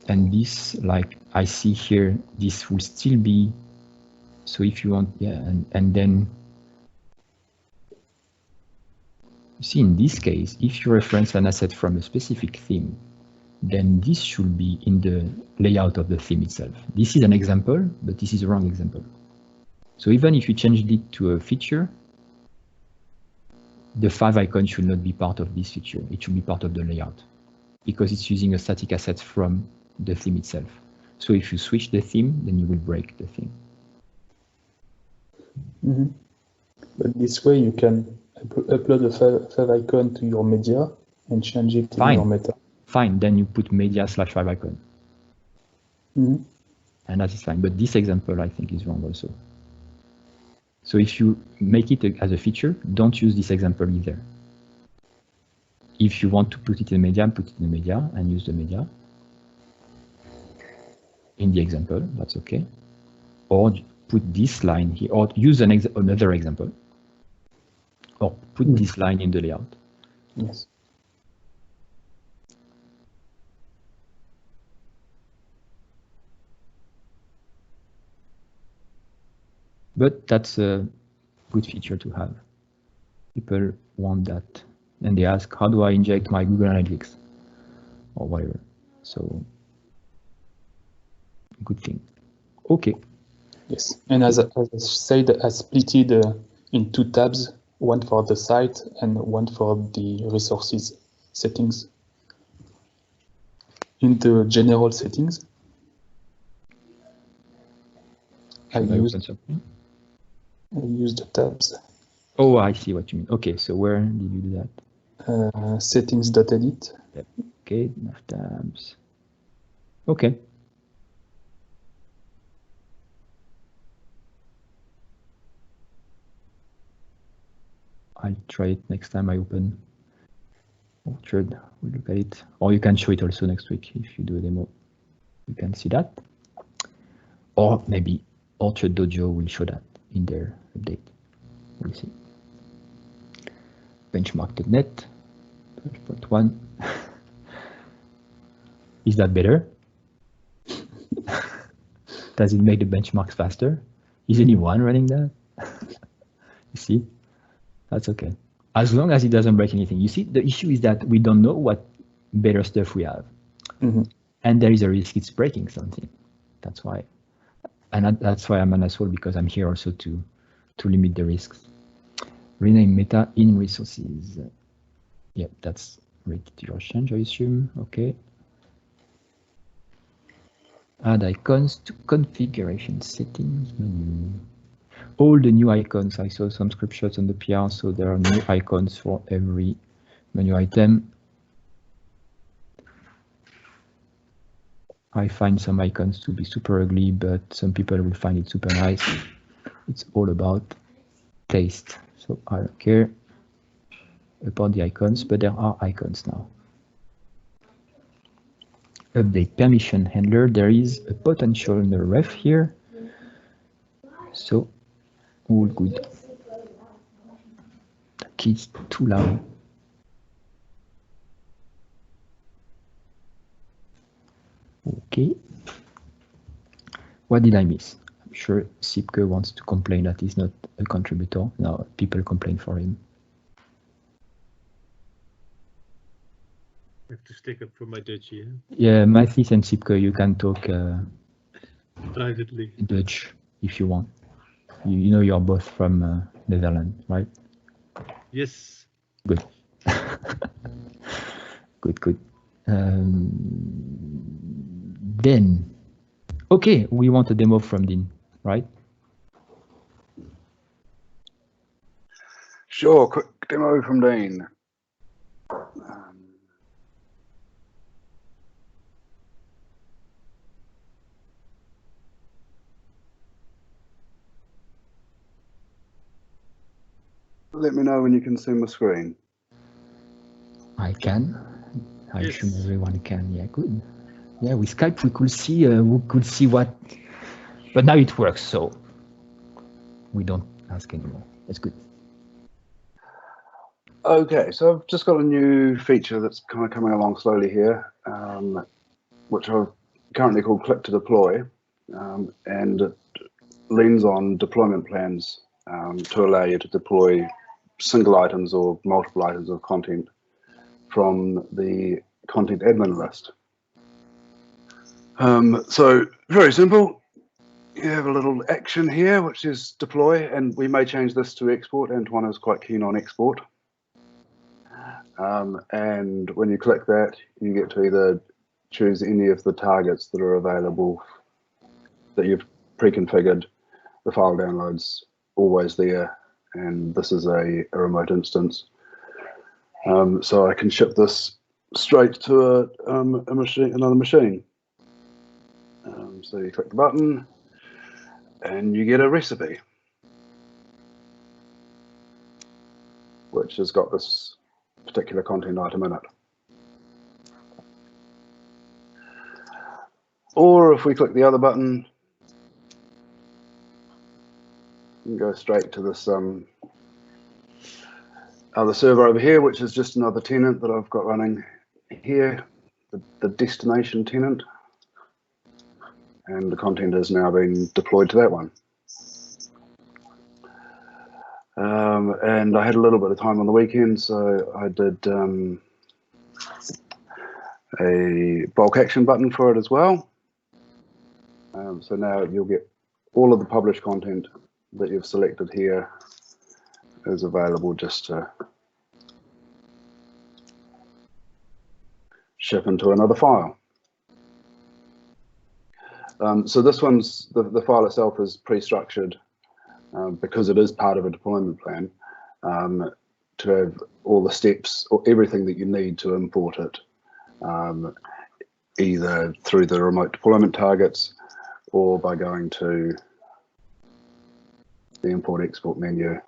And this, like I see here, this will still be, so if you want, yeah, and then, you see in this case, if you reference an asset from a specific theme, then this should be in the layout of the theme itself. This is an example, but this is the wrong example. So even if you changed it to a feature, the 5 icon should not be part of this feature. It should be part of the layout because it's using a static asset from the theme itself. So if you switch the theme, then you will break the theme. But this way you can upload a 5 icon to your media and change it in your meta. Fine, then you put media/5 icon. And that is fine. But this example, I think, is wrong also. So if you make it as a feature, don't use this example either. If you want to put it in media, put it in the media and use the media. In the example, that's okay. Or put this line here, or use another example. Or put this line in the layout. Yes. But that's a good feature to have. People want that. And they ask, how do I inject my Google Analytics? Or whatever. So, good thing. Okay. Yes. And as I said, I split it in 2 tabs, one for the site and one for the resources settings. In the general settings, I Should I use open something? the tabs. Oh, I see what you mean. Okay, so where did you do that? Settings.edit. Okay, enough tabs. Okay. I'll try it next time I open Orchard. We'll look at it. Or you can show it also next week if you do a demo. You can see that. Or maybe Orchard Dojo will show that in their update. We'll see. BenchmarkDotNet 12.1. Is that better? Does it make the benchmarks faster? Is anyone running that? You see? That's okay. As long as it doesn't break anything. You see, the issue is that we don't know what better stuff we have. Mm-hmm. And there is a risk it's breaking something. That's why. And that's why I'm an asshole, because I'm here also to limit the risks. Rename meta in resources. Yep, that's related to your change, I assume. Okay. Add icons to configuration settings menu. All the new icons, I saw some screenshots on the PR, so there are new icons for every menu item. I find some icons to be super ugly, but some people will find it super nice. It's all about taste, so I don't care about the icons, but there are icons now. Update permission handler. There is a potential in the ref here, so all good. The key's too loud. Okay. What did I miss? I'm sure Sipke wants to complain that he's not a contributor. Now people complain for him. I have to stick up for my Dutch here. Yeah, Mathis and Sipke, you can talk Privately. Dutch if you want. You know you're both from Netherlands, right? Yes. Good. Good. Then, okay, we want a demo from Dean, right? Sure, quick demo from Dean. Let me know when you can see my screen. I can. I Yes. assume everyone can. Yeah, good. Yeah, with Skype we could see what, but now it works, so we don't ask anymore. That's good. Okay, so I've just got a new feature that's kind of coming along slowly here, which I've currently called Click to Deploy, and it leans on deployment plans to allow you to deploy single items or multiple items of content from the content admin list. So very simple. You have a little action here, which is deploy, and we may change this to export. Antoine is quite keen on export. And when you click that, you get to either choose any of the targets that are available that you've pre-configured. The file download's always there, and this is a remote instance. So I can ship this straight to another machine. So you click the button, and you get a recipe, which has got this particular content item in it. Or if we click the other button, you can go straight to this other server over here, which is just another tenant that I've got running here, the destination tenant. And the content is now being deployed to that one. And I had a little bit of time on the weekend, so I did a bulk action button for it as well. So now you'll get all of the published content that you've selected here is available just to ship into another file. So this one's, the file itself is pre-structured because it is part of a deployment plan to have all the steps or everything that you need to import it, either through the remote deployment targets or by going to the import-export menu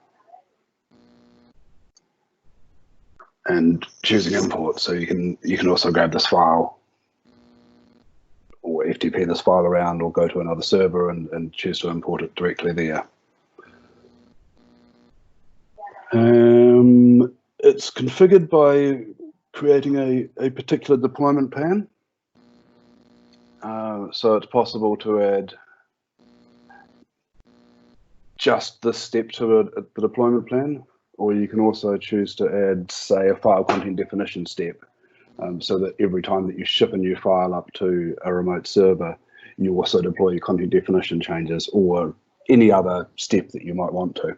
and choosing import. So you can also grab this file or FTP this file around or go to another server and choose to import it directly there. It's configured by creating a particular deployment plan. So it's possible to add just this step to the deployment plan, or you can also choose to add, say, a file content definition step, so that every time that you ship a new file up to a remote server, you also deploy your content definition changes or any other step that you might want to.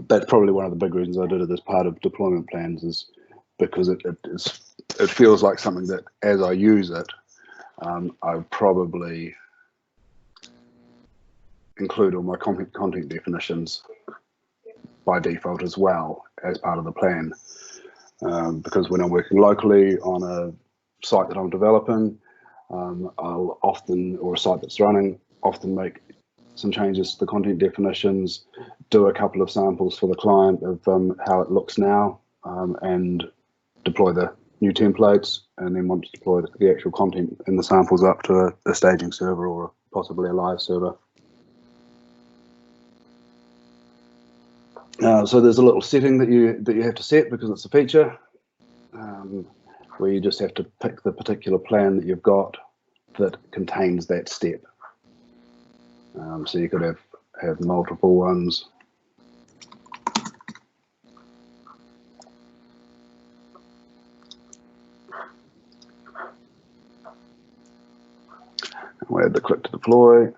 That's probably one of the big reasons I did it as part of deployment plans, is because it feels like something that as I use it, I probably include all my content definitions by default as well as part of the plan. Because when I'm working locally on a site that I'm developing, I'll often, or a site that's running, often make some changes to the content definitions, do a couple of samples for the client of how it looks now, and deploy the new templates, and then want to deploy the actual content in the samples up to a staging server or possibly a live server. So there's a little setting that you have to set because it's a feature, where you just have to pick the particular plan that you've got that contains that step. So you could have multiple ones. We add the click to deploy.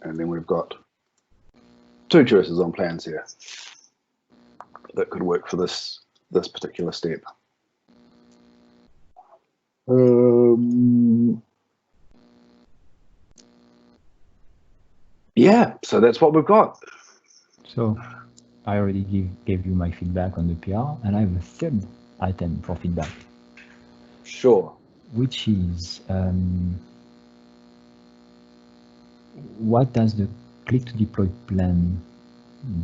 And then we've got two choices on plans here that could work for this particular step. Yeah, so that's what we've got. So I already gave you my feedback on the PR, and I have a third item for feedback. Sure. Which is what does the click to deploy plan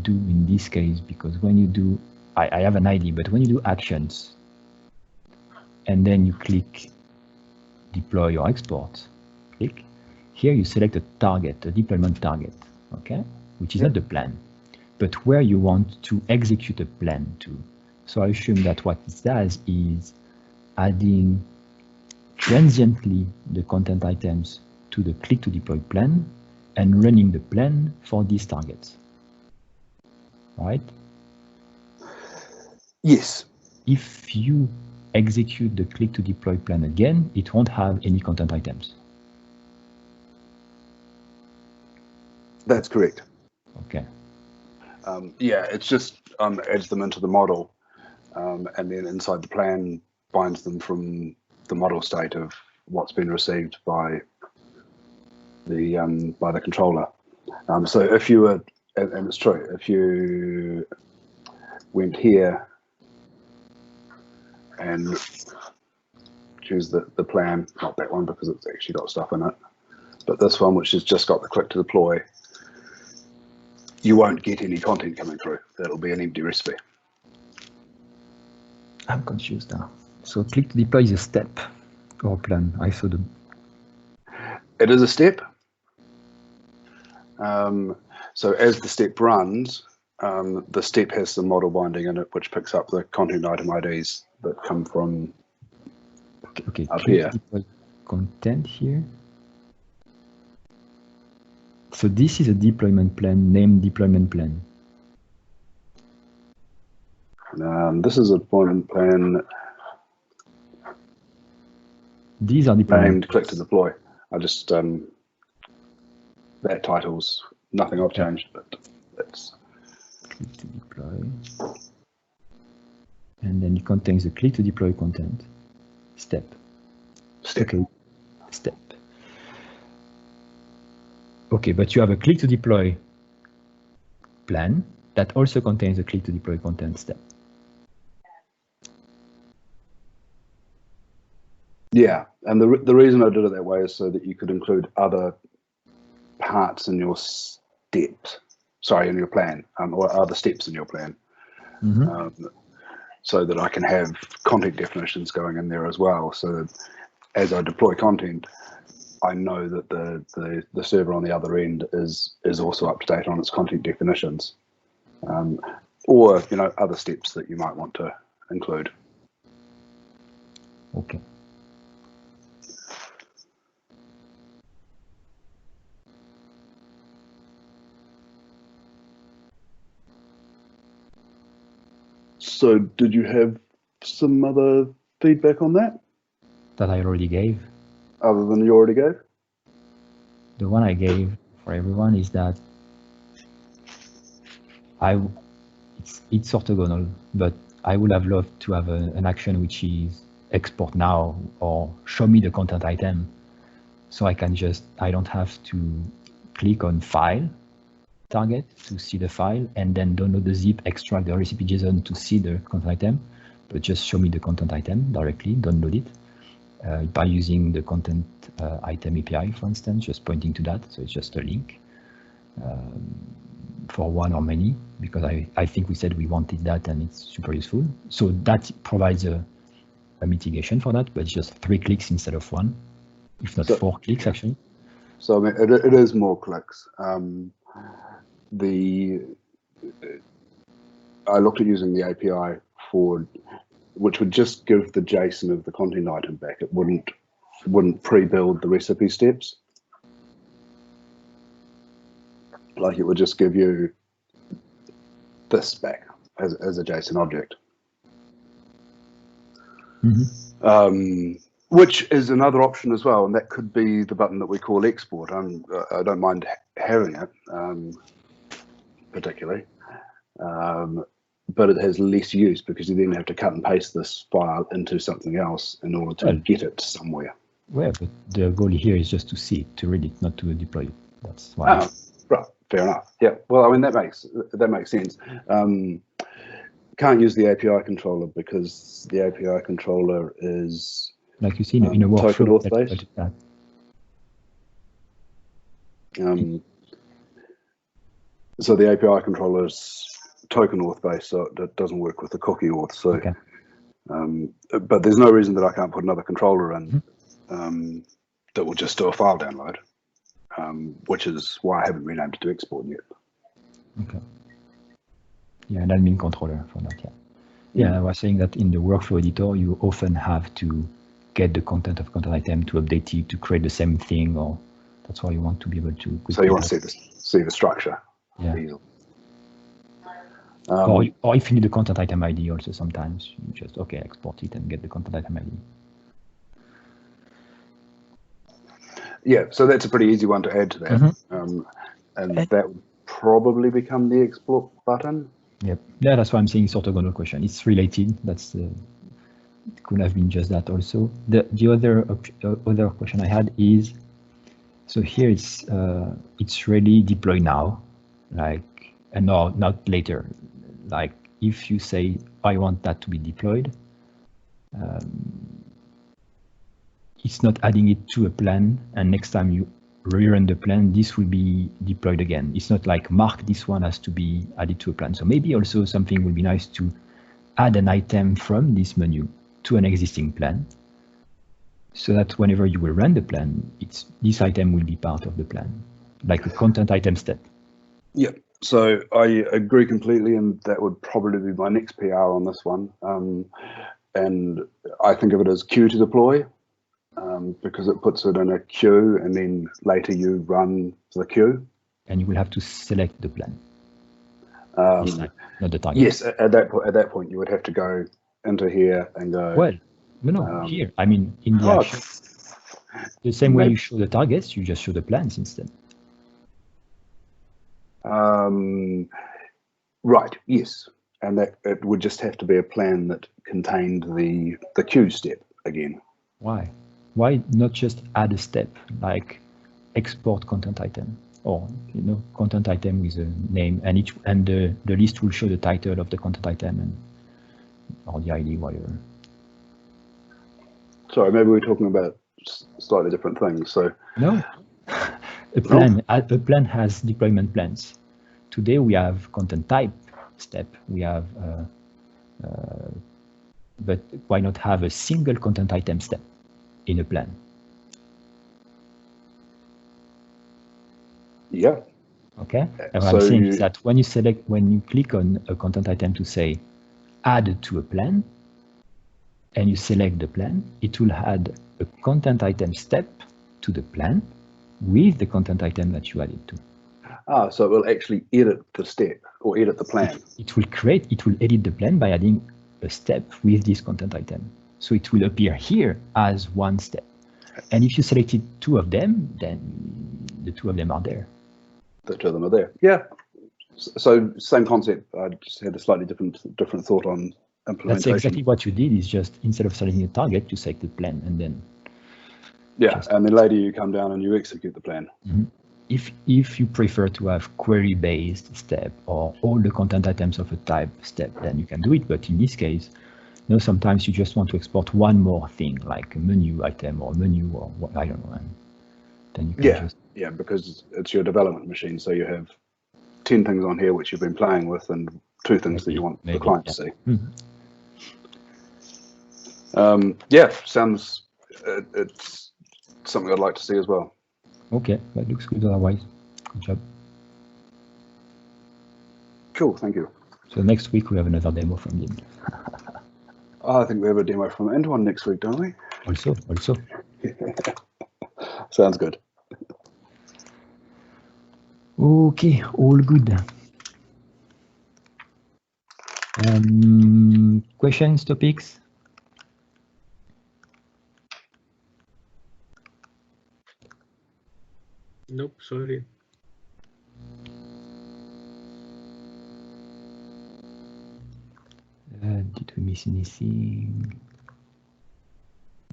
do in this case? Because when you do, I have an ID, but when you do actions and then you click deploy or export, click, here you select a target, a deployment target, okay, which is not the plan, but where you want to execute a plan to. So I assume that what it does is adding transiently the content items to the click to deploy plan and running the plan for these targets, right? Yes. If you execute the click to deploy plan again, it won't have any content items. That's correct. Okay. Yeah, it's just adds them into the model, and then inside the plan binds them from the model state of what's been received by the controller. So if you were, and it's true, if you went here and choose the plan, not that one because it's actually got stuff in it, but this one which has just got the click to deploy, you won't get any content coming through. That'll be an empty recipe. I'm confused now. So click to deploy is a step or plan. I saw the. It is a step. So as the step runs, the step has some model binding in it, which picks up the content item IDs that come from okay, up here. Deploy content here. So this is a deployment plan, named deployment plan. This is a deployment plan. These are deployment named click to deploy. I just that title's nothing I've changed, but that's click to deploy. And then it contains the click to deploy content. Step. Step. Okay. Step. Okay, but you have a click to deploy plan that also contains a click to deploy content step. Yeah, and the reason I did it that way is so that you could include other parts in your steps, sorry, in your plan, or other steps in your plan, so that I can have content definitions going in there as well. So that as I deploy content, I know that the server on the other end is also up to date on its content definitions, or other steps that you might want to include. Okay. So did you have some other feedback on that? That I already gave. Other than you already gave? The one I gave for everyone is that it's orthogonal, but I would have loved to have an action which is export now or show me the content item. So I don't have to click on file target to see the file and then download the zip, extract the recipe.json to see the content item, but just show me the content item directly, download it by using the content item API, for instance, just pointing to that. So it's just a link for one or many, because I think we said we wanted that and it's super useful. So that provides a mitigation for that, but it's just 3 clicks instead of 1, if not 4 clicks actually. So I mean, it is more clicks. I looked at using the API which would just give the JSON of the content item back. It wouldn't pre-build the recipe steps. Like it would just give you this back as a JSON object. Which is another option as well, and that could be the button that we call export. I don't mind having it particularly, but it has less use because you then have to cut and paste this file into something else in order to get it somewhere. Well, but the goal here is just to see it, to read it, not to deploy it. That's why. Right, fair enough. Yeah, well, I mean that makes sense. Can't use the API controller because the API controller is, like you see in a workflow, token auth based. So the API controller is token auth based, so it doesn't work with the cookie auth. So, okay. But there's no reason that I can't put another controller in that will just do a file download, which is why I haven't renamed it to export yet. Okay. Yeah, an admin controller for that. Yeah. Yeah, I was saying that in the workflow editor, you often have to get the content of content item to update it to create the same thing, or that's why you want to be able to. So you want to see the structure. Yeah. Or if you need the content item ID also, sometimes you just export it and get the content item ID. Yeah, so that's a pretty easy one to add to that, and that would probably become the export button. Yep. Yeah, that's why I'm saying it's orthogonal question. It's related. It could have been just that also. The other question I had is, so here it's really deploy now, and no, not later. Like if you say I want that to be deployed, it's not adding it to a plan, and next time you rerun the plan, this will be deployed again. It's not like mark this one has to be added to a plan. So maybe also something would be nice to add an item from this menu to an existing plan, so that whenever you will run the plan, this item will be part of the plan, like a content item step. Yeah, so I agree completely, and that would probably be my next PR on this one. And I think of it as queue to deploy, because it puts it in a queue, and then later you run the queue. And you will have to select the plan. Not the target. Yes, at that point you would have to go into here and go. Well, no, here. I mean, in the action, the same way you show the targets, you just show the plans instead. Right. Yes, and that it would just have to be a plan that contained the queue step again. Why? Why not just add a step like export content item, or content item with a name, and the list will show the title of the content item and or the ID, whatever. Sorry, maybe we're talking about slightly different things. So no, a plan has deployment plans. Today we have content type step. We have, but why not have a single content item step in a plan? Yeah. Okay. And what I'm saying is that when you click on a content item to say add to a plan, and you select the plan, it will add a content item step to the plan with the content item that you added to. Ah, so it will actually edit the step or edit the plan. It will edit the plan by adding a step with this content item. So it will appear here as one step. And if you selected two of them, then the two of them are there. The two of them are there. Yeah. So same concept. I just had a slightly different thought on implementation. That's exactly what you did. Is just instead of selecting a target, you select the plan, and then and then later you come down and you execute the plan. Mm-hmm. If you prefer to have query-based step or all the content items of a type step, then you can do it. But in this case, sometimes you just want to export one more thing, like a menu item or menu or what, I don't know. And then you can because it's your development machine, so you have 10 things on here which you've been playing with, and 2 things that you want the client to see. Mm-hmm. Sounds it's something I'd like to see as well. Okay, that looks good otherwise. Good job. Cool, thank you. So next week we have another demo from him. I think we have a demo from Antoine next week, don't we? Also. Sounds good. Okay, all good. Questions, topics? Nope, sorry. Did we miss anything?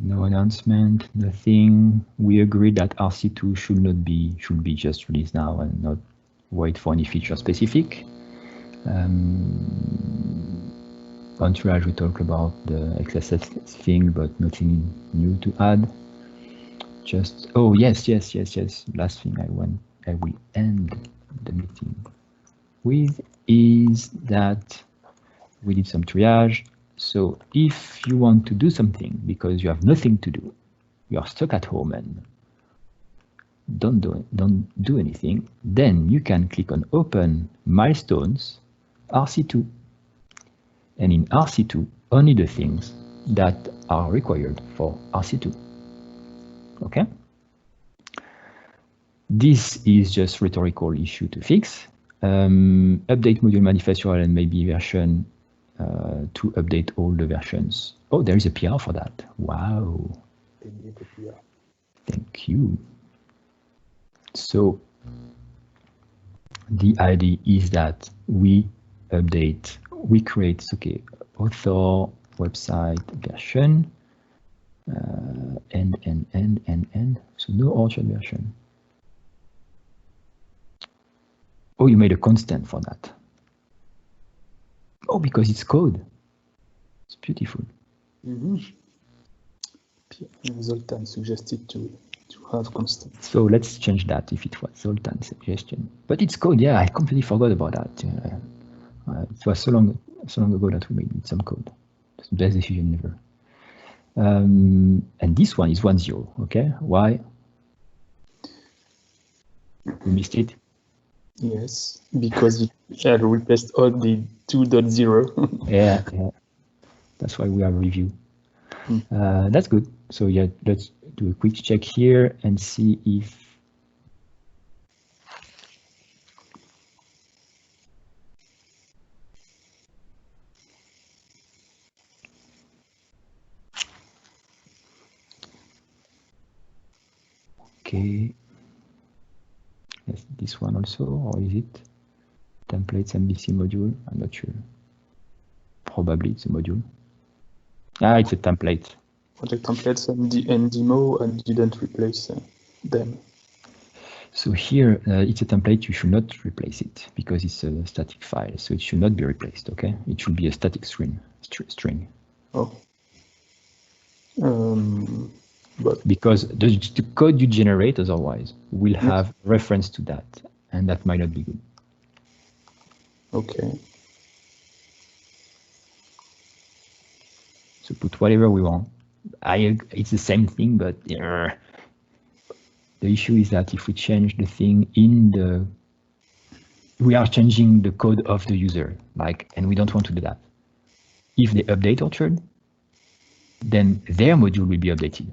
No announcement, nothing. We agree that RC2 should be just released now and not wait for any feature specific. On triage we talked about the XSS thing, but nothing new to add. Just yes. Last thing I will end the meeting with is that we did some triage. So if you want to do something because you have nothing to do, you are stuck at home and don't do anything, then you can click on Open Milestones RC2. And in RC2, only the things that are required for RC2. Okay? This is just rhetorical issue to fix. Update module manifest URL and maybe version to update all the versions. Oh, there is a PR for that. Wow. Thank you. So the idea is that we create, author, website, version, and. So no orchard version. Oh, you made a constant for that. Oh, because it's code. It's beautiful. Mm-hmm. Zoltan suggested to have constant. So let's change that if it was Zoltan's suggestion. But it's code, yeah, I completely forgot about that. It was so long ago that we made some code. It's the best decision ever. And this one is 1.0, okay? Why? We missed it? Yes, because it had replaced all the 2.0. yeah. That's why we have a review. That's good. So yeah, let's do a quick check here and see if okay. Yes, this one also, or is it templates MVC module? I'm not sure. Probably it's a module. It's a template. project templates and demo and didn't replace them. So here, it's a template, you should not replace it because it's a static file, so it should not be replaced, okay? It should be a static string. Oh. But because the code you generate otherwise will have reference to that, and that might not be good. Okay. So put whatever we want. It's the same thing, but the issue is that if we change the thing we are changing the code of the user, and we don't want to do that. If they update Orchard, then their module will be updated,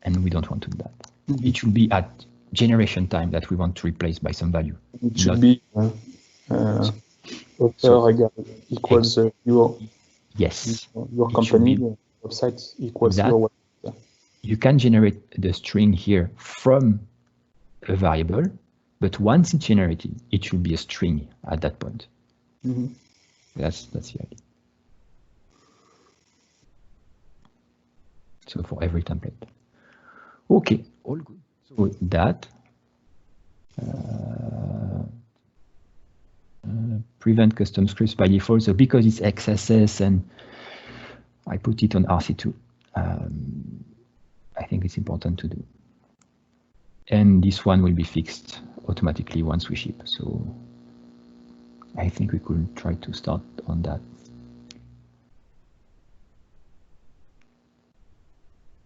and we don't want to do that. Mm-hmm. It should be at generation time that we want to replace by some value. It should be equals your yes. Your company website equals that, your website. You can generate the string here from a variable, but once it's generated, it should be a string at that point. Mm-hmm. That's the idea. So for every template. Okay, all good. So that prevent custom scripts by default. So because it's XSS and I put it on RC2, I think it's important to do. And this one will be fixed automatically once we ship. So I think we could try to start on that.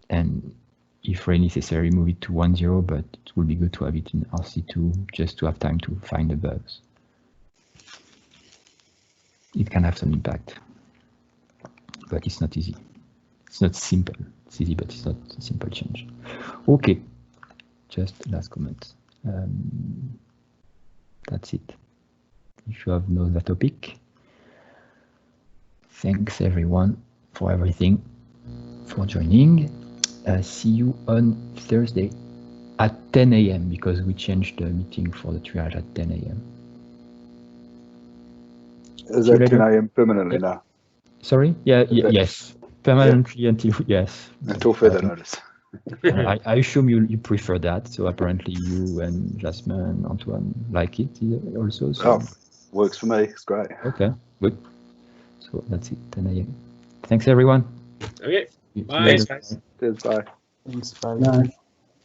And if really necessary, move it to 1.0, but it would be good to have it in RC2 just to have time to find the bugs. It can have some impact, but it's not easy. It's not simple. It's easy, but it's not a simple change. Okay, just last comment. That's it. If you have no other topic, thanks everyone for everything, for joining. See you on Thursday at 10 a.m. because we changed the meeting for the triage at 10 a.m. Is that 10 a.m. permanently now? Sorry? Yes. Permanently until, yes. Until further notice. I assume you prefer that. So apparently you and Jasmine and Antoine like it also. So. Oh, works for me. It's great. Okay, good. So that's it, 10 a.m. Thanks everyone. Okay. See you Bye. later. Guys. Cheers, bye. Thanks, bye. Bye.